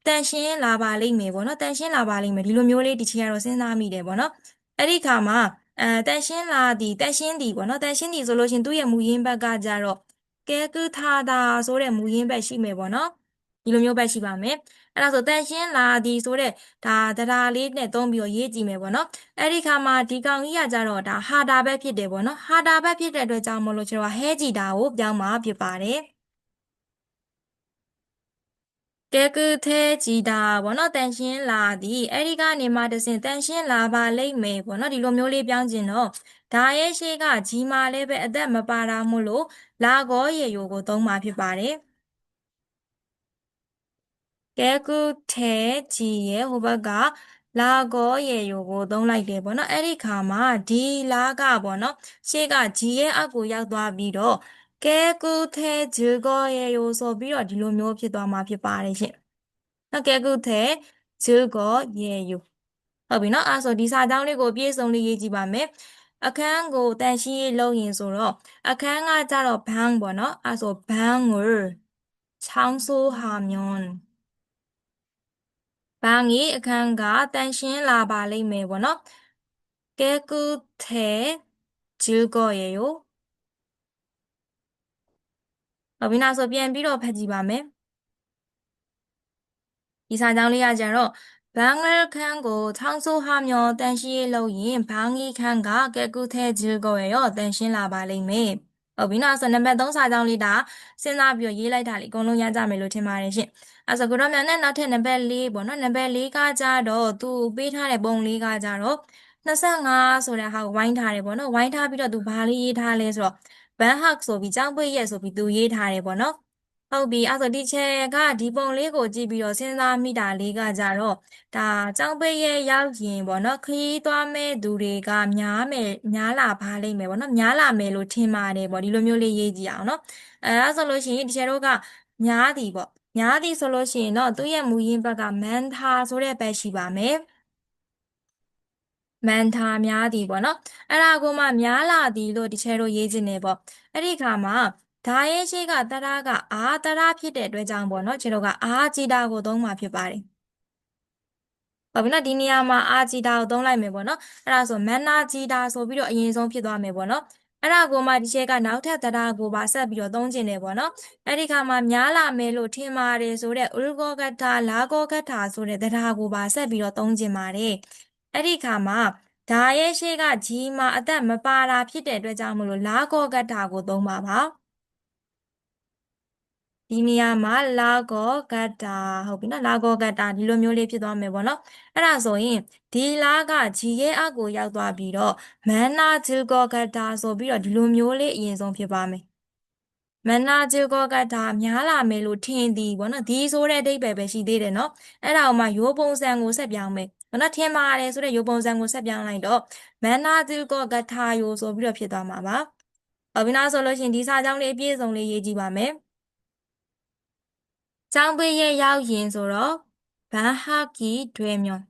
တန်ရှင်းလာပါလိမ့်မယ်ပေါ့နော်တန်ရှင်းလာပါလိမ့်မယ်ဒီလိုမျိုးလေးဒီချိန်ကတော့စဉ်းစားမိတယ်ပေါ့နော်အဲ့ဒီခါမှာတန်ရှင်းသည်ပေါ့နော်တန်ရှင်းသည်ဆိုလို့ရှရင်သူ့ရဲ့မူရင်းဘက်ကကြတော့ကဲကူထာတာဆိုတဲ့မူရင်းဘက်ရှိမယ်ပေါ့နော်ဒီလိုမျိုးဘက်ရှိပါမယ်အဲ့ဒါဆိုတန်ရှင်းလာသည်ဆိုတဲ့ဒါတရားလေးနဲ့သုံးပြီးတော့ရေးကြည့်မယ်ပေါ့နော်အဲ့ဒီခါမှာဒီကောင်ကြီးကကြတော့ဒါဟာတာဘက်ဖြစ်တယ်ပေါ့နော်ဟာတာဘက်ဖြစ်တဲ့အတွက်ကြောင့်မလို့ကျွန်တော်ဟဲကြည်တာကိုပြောင်းမှာဖြစ်ပါတယ် ကဲကူသေးကြည်တာပေါ့နော်တန်ရှင်းလာသည်အဲ့ဒီကနေမှတစ်ဆင့်တန်ရှင်းလာပါလိမ့်မယ်ပေါ့နော်ဒီလိုမျိုးလေးပြောင်းကျင်တော့ဒါရဲ့ရှေ့ကကြီးမာလည်းပဲအသက်မပါတာမို့လို့လာကောရေယိုကိုသုံးမှာဖြစ်ပါတယ်ကဲကူသေးကြည်ရဲ့ဟိုဘက်ကလာကောရေယိုကိုသုံးလိုက်တယ်ပေါ့နော်အဲ့ဒီခါမှာဒီလာကပေါ့နော်ရှေ့ကကြီးရဲ့အောက်ကိုရောက်သွားပြီးတော့ကဲကူသေးဂျူကောရေယိုဆိုပြီးတော့ဒီလိုမျိုးဖြစ်သွားမှာဖြစ်ပါတယ်ရှင်နောက်ကဲကူသေးဂျူကောရေယိုဟုတ်ပြီနော်အဲ့ဆိုဒီစာကြောင်းလေးကိုပြည့်စုံလေးရေးကြည့်ပါမယ်အခန်းကိုတန်ရှင်းရေးလုပ်ရင်ဆိုတော့အခန်းကကြတော့ဘန်းပေါ့နော်အဲ့ဆို방을청소하면 방이အခန်းကတန်ရှင်းလာပါလိမ့်မယ်ပေါ့နော်깨끗해질 거예요ဟုတ်ပြီနော်ဆိုပြန်ပြီးတော့ဖတ်ကြည့်ပါမယ်이 사장리 하자로 방을 칸고 청소하며 딴시에 놓인 방이 칸가 깨끗해질 거예요. 딴신 라발링메. ဟုတ်ပြီနော်ဆိုနံပါတ်3စာကြောင်းလေးဒါစဉ်းစားပြီးရေးလိုက်တာလေအကုန်လုံးရကြမယ်လို့ထင်ပါတယ်ရှင်အဲဆိုကတော့မြန်နဲ့နောက်ထပ်နံပါတ်4ပေါ့နော်နံပါတ်4ကကြတော့သူပေးထားတဲ့ပုံလေးကကြတော့25ဆိုတဲ့ဟာကိုဝိုင်းထားတယ်ပေါ့နော်ဝိုင်းထားပြီးတော့သူဘာလေးရေးထားလဲဆိုတော့ ban hug ဆိုပြီးကြောင်းပွေရက်ဆိုပြီးသူရေးထားတယ်ပေါ့နော်ဟုတ်ပြီအဲ့ဆိုဒီချက်ကဒီပုံလေးကိုကြည့်ပြီးတော့စဉ်းစားမိတာလေးကကြတော့ဒါကြောင်းပိတ်ရဲ့ရောက်ရင်ပေါ့နော်ခရီးသွားမဲ့သူတွေကများလာပါလိမ့်မယ်ပေါ့နော်များလာမယ်လို့ထင်ပါတယ်ပေါ့ဒီလိုမျိုးလေးရေးကြည့်အောင်နော်ဒါဆိုလို့ရှိရင်ဒီချက်တို့ကများသည်ပေါ့များသည်ဆိုလို့ရှိရင်တော့သူ့ရဲ့မူရင်းဘက်ကမန်ထာဆိုတဲ့ဘက်ရှိပါမယ်မန်ထာများသည်ပေါ့နော်အဲ့ဒါကိုမှများလာသည်လို့ဒီချက်တို့ရေးခြင်းနေပေါ့အဲ့ဒီခါမှာဒါရဲ့ရှိကတရကအာတရဖြစ်တဲ့အတွက်ကြောင့်ပေါ့နော်ခြေတို့ကအာကြည်တာကိုသုံးမှာဖြစ်ပါတယ်ဟုတ်ပြီနော်ဒီနေရာမှာအာကြည်တာကိုသုံးလိုက်မယ်ပေါ့နော်အဲ့ဒါဆိုမန်နာကြည်တာဆိုပြီးတော့အရင်ဆုံးဖြစ်သွားမယ်ပေါ့နော်အဲ့ဒါကိုမှဒီချက်ကနောက်ထပ်တရကိုပါဆက်ပြီးတော့သုံးကျင်တယ်ပေါ့နော်အဲ့ဒီခါမှာများလာမယ်လို့ထင်ပါတယ်ဆိုတဲ့ဥလကောကထာလာကောကထာဆိုတဲ့တရကိုပါဆက်ပြီးတော့သုံးကျင်ပါတယ်အဲ့ဒီခါမှာဒါရဲ့ရှေ့ကကြီးမှာအသက်မပါတာဖြစ်တဲ့အတွက်ကြောင့်မလို့လာကောကထာကိုသုံးပါပါဒီနေရာမှာလာကောကတ္တာဟုတ်ပြီနော်လာကောကတ္တာဒီလိုမျိုးလေးဖြစ်သွားမယ်ပေါ့နော်အဲ့ဒါဆိုရင်ဒီလာကဂျီရဲ့အောက်ကိုရောက်သွားပြီးတော့မန္နာဂျူကောကတ္တာဆိုပြီးတော့ဒီလိုမျိုးလေးအရင်ဆုံးဖြစ်ပါမယ်မန္နာဂျူကောကတ္တာများလာမယ်လို့ထင်သည်ပေါ့နော်ဒီဆိုတဲ့အဓိပ္ပာယ်ပဲရှိသေးတယ်နော်အဲ့ဒါအောင်မှရိုးပုံစံကိုဆက်ပြောင်းမယ်ပေါ့နော်ထင်ပါတယ်ဆိုတဲ့ရိုးပုံစံကိုဆက်ပြောင်းလိုက်တော့မန္နာဂျူကောကတ္တာယိုဆိုပြီးတော့ဖြစ်သွားမှာပါဟုတ်ပြီနော်ဆိုလို့ရှိရင်ဒီစာကြောင်းလေးအပြည့်အစုံလေးရေးကြည့်ပါမယ်ကျောင်းပိတ်ရက်ရောက်ရင်ဆိုတော့ဗန်ဟာကီတွေမြွန်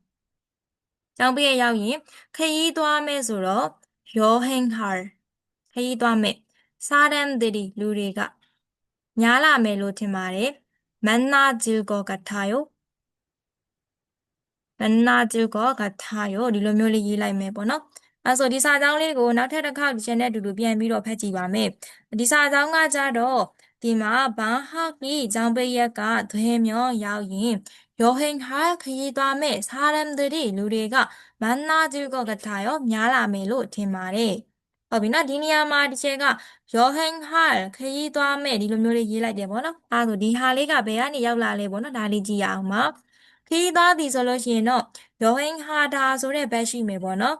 ကျောင်းပိတ်ရက်ရောက်ရင်ခရီးသွားမယ်ဆိုတော့ယောဟင်ဟာခရီးသွားမယ်စားရမ်ဒရီလူတွေကများလာမယ်လို့ထင်ပါတယ်မန်နာဂျူကောကထာယိုမန်နာဂျူကောကထာယိုဒီလိုမျိုးလေးရေးလိုက်မယ်ပေါ့နော်အဲဆိုဒီစာကြောင်းလေးကိုနောက်ထပ်တစ်ခေါက်ဒီချက်နဲ့အတူတူပြန်ပြီးတော့ဖတ်ကြည့်ပါမယ်ဒီစာကြောင်းကကြတော့ဒီမှာဘာဟာကီကျောင်းပိတ်ရက်ကသွဲမြောရောက်ရင်ယောဟင်ဟာခရီးသွားမဲ့사람들이လူတွေက만나질 것 같아요များလာမယ်လို့ထင်ပါတယ်ဟုတ်ပြီနော်ဒီနေရာမှာဒီချက်ကယောဟင်ဟာခရီးသွားမဲ့ဒီလိုမျိုးလေးရေးလိုက်တယ်ပေါ့နော်အဲဆိုဒီဟာလေးကဘယ်ကနေရောက်လာလဲပေါ့နော်ဒါလေးကြည့်ရအောင်ပါခရီးသွားသည်ဆိုလို့ရှိရင်တော့ယောဟင်ဟာဒါဆိုတဲ့ဘက်ရှိမယ်ပေါ့နော်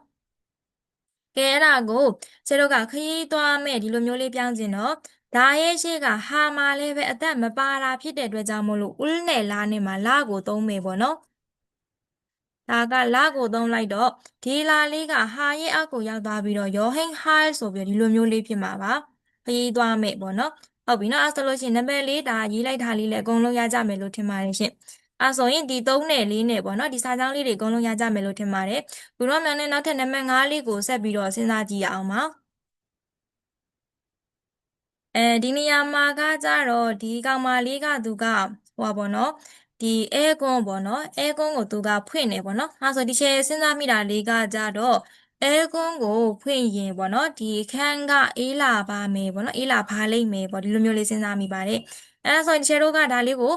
ကဲအဲ့ဒါကိုကျတို့ကခရီးသွားမဲ့ဒီလိုမျိုးလေးပြောင်းခြင်းတော့ဒါရဲ့ရှေ့ကဟာမှာလည်းပဲအသက်မပါတာဖြစ်တဲ့အတွက်ကြောင့်မို့လို့ဦးနဲ့လာနဲ့မှာလာကိုသုံးမယ်ပေါ့နော်ဒါကလာကိုသုံးလိုက်တော့ဒီလာလေးကဟာရဲ့အောက်ကိုရောက်သွားပြီးတော့ယောဟင်ဟာဆိုပြီးဒီလိုမျိုးလေးဖြစ်မှာပါခရီးသွားမယ်ပေါ့နော်ဟုတ်ပြီနော်အဲဆိုလို့ရှိရင်နံပါတ်4ဒါရေးလိုက်တာလေးလည်းအကုန်လုံးရကြမယ်လို့ထင်ပါတယ်ရှင်အဲဆိုရင်ဒီ3နဲ့4နဲ့ပေါ့နော်ဒီစာကြောင်းလေးတွေအကုန်လုံးရကြမယ်လို့ထင်ပါတယ်ဘုရောမြန်နဲ့နောက်ထပ်နံပါတ်5လေးကိုဆက်ပြီးတော့စဉ်းစားကြည့်ရအောင်ပါဒီနေရာမှာကကြတော့ဒီကောင်မလေးကသူကဟိုပါပေါ့နော်ဒီအဲကွန်းပေါ့နော်အဲကွန်းကိုသူကဖွင့်နေပေါ့နော်အဲဆိုဒီချေစဉ်းစားမိတာလေးကကြတော့အဲကွန်းကိုဖွင့်ရင်ပေါ့နော်ဒီခန်းကအေးလာပါမယ်ပေါ့နော်အေးလာပါလိမ့်မယ်ပေါ့ဒီလိုမျိုးလေးစဉ်းစားမိပါတယ်အဲဆိုရင်ဒီချေတို့ကဒါလေးကို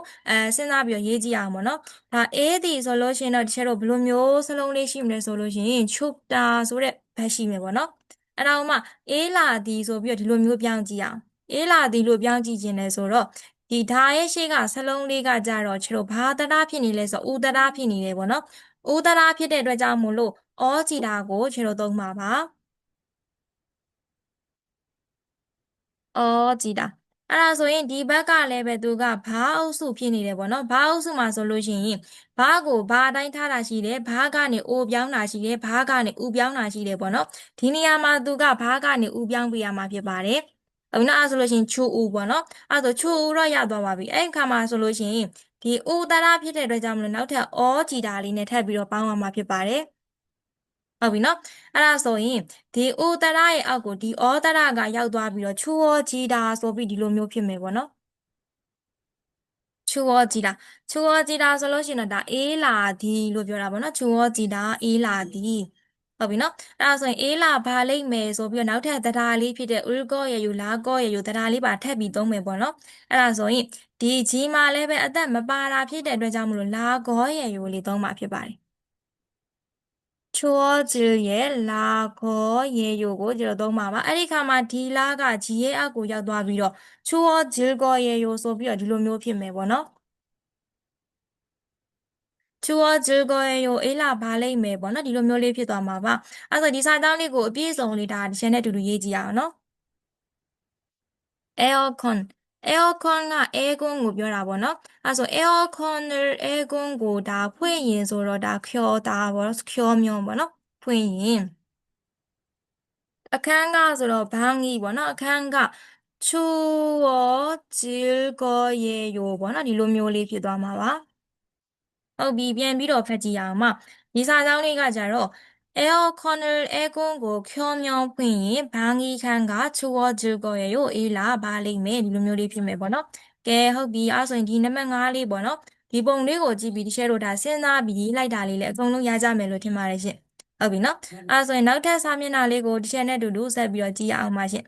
စဉ်းစားပြီးရေးကြည့်အောင်ပေါ့နော်ဒါအေးသည်ဆိုလို့ရှိရင်တော့ဒီချေတို့ဘယ်လိုမျိုးစလုံးလေးရှိမလဲဆိုလို့ရှိရင်ချုပ်တာဆိုတဲ့ဘက်ရှိမယ်ပေါ့နော်အဲ့ဒါမှအေးလာသည်ဆိုပြီးတော့ဒီလိုမျိုးပြောင်းကြည့်အောင်အေးလာသည်လို့ပြောင်းကြည့်ခြင်းလဲဆိုတော့ ဒီဓာရဲ့ရှေ့ကစလုံးလေးကကြတော့ခြေတို့ဘာတရဖြစ်နေလဲဆိုတော့ဥတရဖြစ်နေတယ်ပေါ့နော်ဥတရဖြစ်တဲ့အတွက်ကြောင့်မို့လို့ဩကြည်တာကိုခြေတို့သုံးပါပါဩကြည်တာအဲ့ဒါဆိုရင်ဒီဘက်ကလည်းပဲသူကဘာအုပ်စုဖြစ်နေတယ်ပေါ့နော်ဘာအုပ်စုမှာဆိုလို့ရှိရင်ဘာကိုဘာအတိုင်းထားတာရှိတယ်ဘာကနေအိုပြောင်းတာရှိတယ်ဘာကနေဥပြောင်းတာရှိတယ်ပေါ့နော်ဒီနေရာမှာသူကဘာကနေဥပြောင်းပြရမှာဖြစ်ပါတယ်အခုနောက်ဆိုလို့ရှိရင်ချူဥပေါ့နော်အဲ့ဒါဆိုချူဥတော့ရသွားပါပြီအဲ့ဒီခါမှာဆိုလို့ရှိရင်ဒီဥတရဖြစ်တဲ့အတွက်ကြောင့်မလို့နောက်ထပ်ဩကြည်တာလေးနဲ့ထပ်ပြီးတော့ပေါင်းရမှာဖြစ်ပါတယ်ဟုတ်ပြီနော်အဲ့ဒါဆိုရင်ဒီဩတရရဲ့အောက်ကိုဒီဩတရကရောက်သွားပြီးတော့ချူဩကြည်တာဆိုပြီးဒီလိုမျိုးဖြစ်မယ်ပေါ့နော်ချူဩကြည်တာချူဩကြည်တာဆိုလို့ရှိရင်တော့ဒါအေးလာသည်လို့ပြောတာပေါ့နော်ချူဩကြည်တာအေးလာသည်ဟုတ်ပြီနော်အဲ့ဒါဆိုရင်အေးလာဘာလိမ့်မယ်ဆိုပြီးတော့နောက်ထပ်တရားလေးဖြစ်တဲ့ဥလကောရယူလာကောရယူတရားလေးပါထပ်ပြီးသုံးမယ်ပေါ့နော်အဲ့ဒါဆိုရင်ဒီကြီးမှာလည်းပဲအသက်မပါတာဖြစ်တဲ့အတွက်ကြောင့်မလို့လာကောရယူလေးသုံးမှာဖြစ်ပါတယ်ချောကျရဲ့လာခေါ်ရေယိုကိုကျတော့သုံးပါပါအဲ့ဒီခါမှာဒီလာကဂျီရဲ့အောက်ကိုရောက်သွားပြီးတော့ချောဂျီကောရေယိုဆိုပြီးတော့ဒီလိုမျိုးဖြစ်မယ်ပေါ့နော်ချောဂျီကောရေယိုအေးလာပါလိမ့်မယ်ပေါ့နော်ဒီလိုမျိုးလေးဖြစ်သွားမှာပါအဲ့ဆိုဒီစာကြောင်းလေးကိုအပြည့်စုံလေးဒါဒီချက်နဲ့အတူတူရေးကြည့်ရအောင်နော် 에어컨 에어컨က aircon ကိုပြောတာပေါ့နော်အဲ့ဆို aircon을 aircon ကိုဒါဖွင့်ရင်ဆိုတော့ဒါ켜တာပေါ့နော်켜면ပေါ့နော်ဖွင့်ရင်အခန်းကဆိုတော့ဘန်းကြီးပေါ့နော်အခန်းက추워질 거예요ပေါ့နော်ဒီလိုမျိုးလေးဖြစ်သွားမှာပါဟုတ်ပြီပြန်ပြီးတော့ဖတ်ကြည့်ရအောင်မဒီစာကြောင်းလေးကကြတော့에어컨을 에어컨ကို켜면ဖွင့်ရင်방이 칸가 추워질 거예요အေးလာပါလိမ့်မယ်ဒီလိုမျိုးလေးဖြစ်မယ်ပေါ့နော်ကဲဟုတ်ပြီအဲ့ဆိုရင်ဒီနံပါတ်5လေးပေါ့နော်ဒီပုံလေးကိုကြည့်ပြီးဒီရှဲတို့ဒါစဉ်းစားပြီးရေးလိုက်တာလေးလည်းအကုန်လုံးရကြမယ်လို့ထင်ပါတယ်ရှင်ဟုတ်ပြီနော်အဲ့ဆိုရင်နောက်ထပ်စာမျက်နှာလေးကိုဒီရှဲနဲ့အတူတူဆက်ပြီးတော့ကြည့်ရအောင်ပါရှင်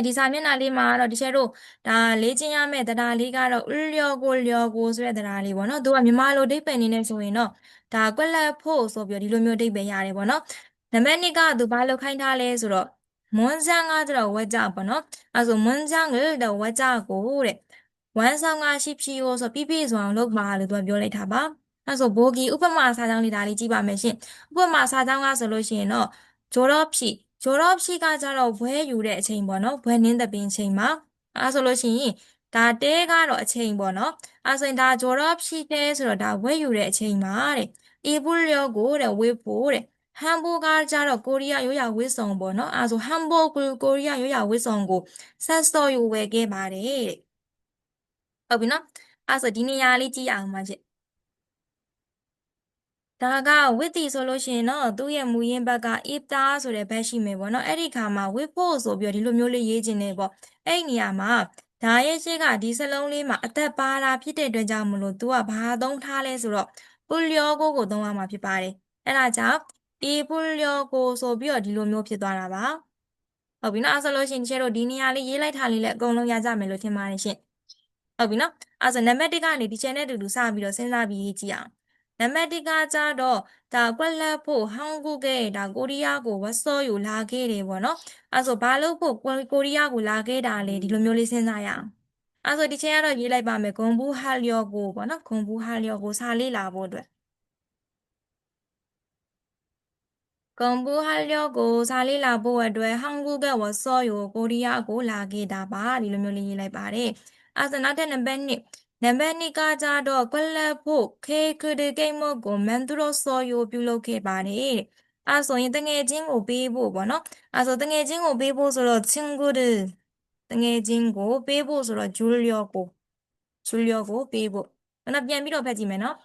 ဒီစာမျက်နှာလေးမှာတော့ဒီချက်တို့ဒါလေ့ကျင့်ရမယ့်တရားလေးကတော့လျော်ကိုဆိုတဲ့တရားလေးပေါ့နော်သူကမြန်မာလိုအဓိပ္ပာယ်အနေနဲ့ဆိုရင်တော့ဒါကွက်လက်ဖို့ဆိုပြီးတော့ဒီလိုမျိုးအဓိပ္ပာယ်ရတယ်ပေါ့နော်နံပါတ်2ကသူဘာလို့ခိုင်းထားလဲဆိုတော့မွန်းချမ်းကကျတော့ဝက်ကြပေါ့နော်အဲဆိုမွန်းချမ်းကတော့ဝက်ကြကိုတဲ့ဝမ်းဆောင်ကရှိဖြီကိုဆိုပြည့်ပြည့်စုံအောင်လုပ်ပါလို့သူကပြောလိုက်တာပါအဲဆိုဘိုဂီဥပမာစာကြောင်းလေးဒါလေးကြည့်ပါမယ်ရှင်ဥပမာစာကြောင်းကဆိုလို့ရှိရင်တော့ဂျိုတော့ဖြီဂျိုတော့ဖြီကကြတော့ဘွဲယူတဲ့အချိန်ပေါ့နော်ဘွဲနင်းတဲ့ပင်ချိန်မှာအဲဆိုလို့ရှိရင်ဒါတဲကတော့အချိန်ပေါ့နော်အဲဆိုရင်ဒါဂျိုတော့ဖြီတဲဆိုတော့ဒါဘွဲယူတဲ့အချိန်မှာတဲ့အေးပူလျောကိုတဲ့ဝေးဖို့တဲ့ဟမ်ဘူဂါကြတော့ကိုရီးယားရိုးရာဝတ်စုံပေါ့နော်အဲဆိုဟမ်ဘူဂါကိုရီးယားရိုးရာဝတ်စုံကိုဆက်စော်ယူဝယ်ခဲ့ပါတယ်တဲ့ဟုတ်ပြီနော်အဲဆိုဒီနေရာလေးကြည့်အောင်ပါကြည့်ဒါကဝစ်တီဆိုလို့ရှိရင်တော့သူ့ရဲ့မူရင်းဘက်က if တာဆိုတဲ့ဘက်ရှိမယ်ပေါ့နော်အဲ့ဒီခါမှာ with for ဆိုပြီးတော့ဒီလိုမျိုးလေးရေးခြင်းနေပေါ့အဲ့ဒီနေရာမှာဒါရဲ့ရှေ့ကဒီစလုံးလေးမှာအသက်ပါတာဖြစ်တဲ့အတွက်ကြောင့်မလို့ तू ကဘာသုံးထားလဲဆိုတော့ပုလျောကိုသုံးရမှာဖြစ်ပါတယ်အဲ့ဒါကြောင့်ဒီပုလျောကိုဆိုပြီးတော့ဒီလိုမျိုးဖြစ်သွားတာပါဟုတ်ပြီနော်အဲ့ဆိုလို့ရှိရင်ဒီချက်တို့ဒီနေရာလေးရေးလိုက်တာလေးလည်းအကုန်လုံးရကြမယ်လို့ထင်ပါတယ်ရှင်ဟုတ်ပြီနော်အဲ့ဆိုနံပါတ်1ကနေဒီ channel တူတူစပြီးတော့စဉ်းစားပြီးရေးကြည့်အောင်နံပါတ်1ကကြတော့ဒါကွက်လက်ဖို့ဟောင်းကုခဲ့ဒါကိုရီးယားကိုဝတ်စောယူလာခဲ့တယ်ပေါ့နော်အဲ့ဆိုဘာလို့ဖို့ကိုရီးယားကိုလာခဲ့တာလဲဒီလိုမျိုးလေးစဉ်းစားရအောင်အဲ့ဆိုဒီချိန်ကတော့ရေးလိုက်ပါမယ်ဂွန်ဘူးဟာလျော်ကိုပေါ့နော်ဂွန်ဘူးဟာလျော်ကိုစာလေးလာဖို့အတွက်공부하려고 사리 라보에도 한국에 왔어요. 코리아고 라기다 봐. 이러면 이래봐래. 아서 나한테는 벤니. 남배니까 자도 꼴레포 케이크를 게임하고 만들었어요. 빌로게 말해. 아서 이 등에 진고 비보 뭐너? 아서 등에 진고 비보스로 친구를 등에 진고 비보스로 주려고 비보. 나 미안 미뤄 패지면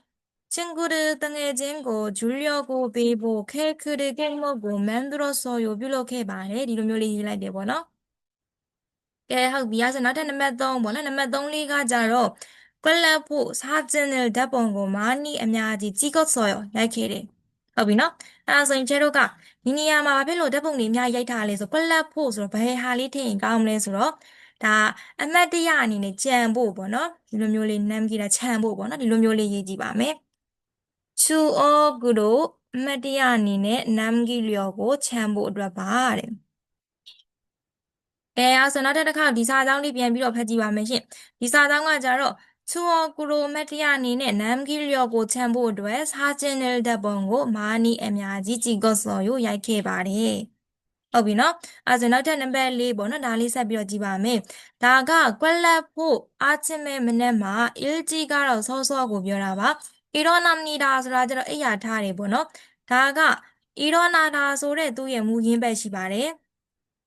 친구를 등해진 거 주려고 빌보 케이크를 깨먹고 만들었어요. 이렇게 말해. 이러면 이래 되보나? ကဲဟုတ်ပြီအဲ့ဆိုနောက်ထပ်နံပါတ်3ပေါ့နော်နံပါတ်3လေးကကြတော့ကွက်လက်ဖို့사진을ဓာတ်ပုံကို 많이အများကြီး찍었어요ရိုက်ခဲ့တယ်ဟုတ်ပြီနော်အဲ့ဒါဆိုရင်ကျဲတို့ကဒီနေရာမှာဘာဖြစ်လို့ဓာတ်ပုံတွေအများကြီးရိုက်ထားလဲဆိုကွက်လက်ဖို့ဆိုတော့ဘယ်ဟာလေးထည့်ရင်ကောင်းမလဲဆိုတော့ဒါအမှတ်တရအနေနဲ့ကြံဖို့ပေါ့နော်ဒီလိုမျိုးလေးနမ်းကြည့်တာခြံဖို့ပေါ့နော် 추억으로 마디아니네 남기려고 참고အတွက်ပါတဲ့ အဲ့ဆိုနောက်ထပ်တစ်ခါဒီစာကြောင်းလေးပြန်ပြီးတော့ဖတ်ကြည့်ပါမယ်ရှင်ဒီစာကြောင်းကကြတော့ချူအော်ကူရိုမက်တရအနေနဲ့နမ်ဂီလျော်ကိုချမ်းဖို့အတွက်စာချင်းတဲ့ဓပုံကိုမာနီအများကြီးကြည်ကော့စော်ကိုရိုက်ခဲ့ပါတယ်ဟုတ်ပြီနော်အဲ့ဆိုနောက်ထပ်နံပါတ်၄ပေါ့နော်ဒါလေးဆက်ပြီးတော့ကြည့်ပါမယ်ဒါကကွက်လက်ဖို့အားချင်းမဲ့မနေ့မှာအီလကြီးကတော့စောစောကိုပြောတာပါအီရောနမ်နီဒါဆိုတာကျတော့အိယာထားတယ်ပေါ့နော်ဒါကအီရောနာဒါဆိုတဲ့သူ့ရဲ့မူရင်းဘက်ရှိပါတယ်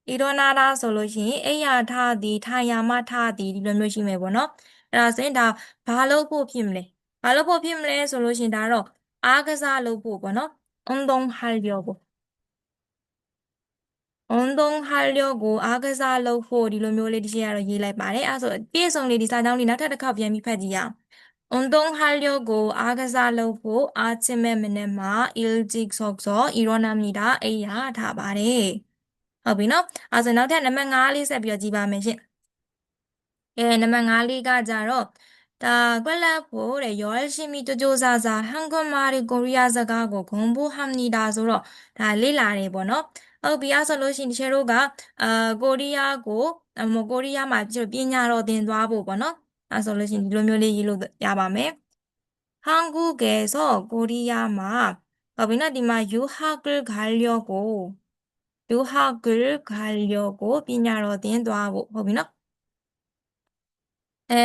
အီရောနာဒါဆိုလို့ရှိရင်အိယာထားသည်ထိုင်ယာမထားသည်ဒီလိုမျိုးရှိမယ်ပေါ့နော်အဲ့ဒါဆိုရင်ဒါဘာလို့ဖို့ဖြစ်မလဲဘာလို့ဖို့ဖြစ်မလဲဆိုလို့ရှိရင်ဒါတော့အားကစားလုပ်ဖို့ပေါ့နော်운동하려고 운동하려고အားကစားလုပ်ဖို့ဒီလိုမျိုးလေးတစ်ချက်ကတော့ရေးလိုက်ပါတယ်အဲဆိုပြည့်စုံလေးဒီစာကြောင်းလေးနောက်ထပ်တစ်ခေါက်ပြန်ပြီးဖတ်ကြည့်ရအောင်운동하려고အားကစားလုပ်ဖို့아침에 맨날 일찍 서서 일어납니다အိပ်ရာထားပါတယ်ဟုတ်ပြီနော်အဲဆိုနောက်ထပ်နံပါတ်5လေးဆက်ပြီးတော့ကြည့်ပါမယ်ရှင်နံပါတ်5လေးကကြတော့다 꿰라보래 열심히 쪼조사사 한국말이 코리아စကားကို 공부합니다 ဆိုတော့ဒါလေ့လာတယ်ပေါ့နော်ဟုတ်ပြီအဲ့ဆိုလို့ရှိရင်ဒီချေတို့ကကိုရီးယားကိုကိုရီးယားမှာပညာတော်သင်သွားဖို့ပေါ့နော်အဲ့ဆိုလို့ရှိရင်ဒီလိုမျိုးလေးရေးလို့ရပါမယ်한국에서 코리아마ဟုတ်ပြီနော်ဒီမှာ유학을 가려고ပညာတော်သင်သွားဖို့ဟုတ်ပြီနော်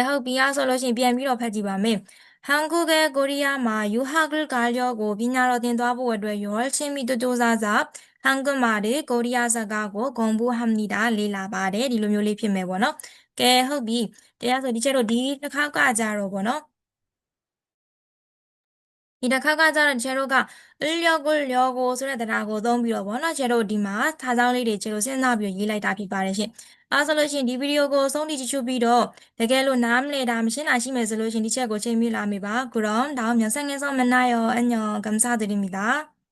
ဟုတ်ပြီဆိုလို့ရှိရင်ပြန်ပြီးတော့ဖတ်ကြည့်ပါမယ်한국의 코리아마 유학을 가려고 비냐로 된 도와보고도 열심히 조사자 한국말을 코리아 사가고 공부합니다. 리라바레 리로묘리 피메보노. 게 허비. 대야서 니체로 니 카가자로 보노. 이다 카가자는 제로가 을려고 소리다라고 동비로 보노. 제로 디마 타장리리 제로 센나비오 이라이다 비바레시. ဆိုလို့ရှိရင်ဒီဗီဒီယိုကိုဆုံးဖြတ်ကြည့်ပြီးတော့တကယ်လို့နားမလည်တာမရှင်းတာရှိမယ်ဆိုလို့ရှိရင်ဒီချက်ကိုချိန်ပြလာမေးပါ그럼다음영상에서만나요안녕감사드립니다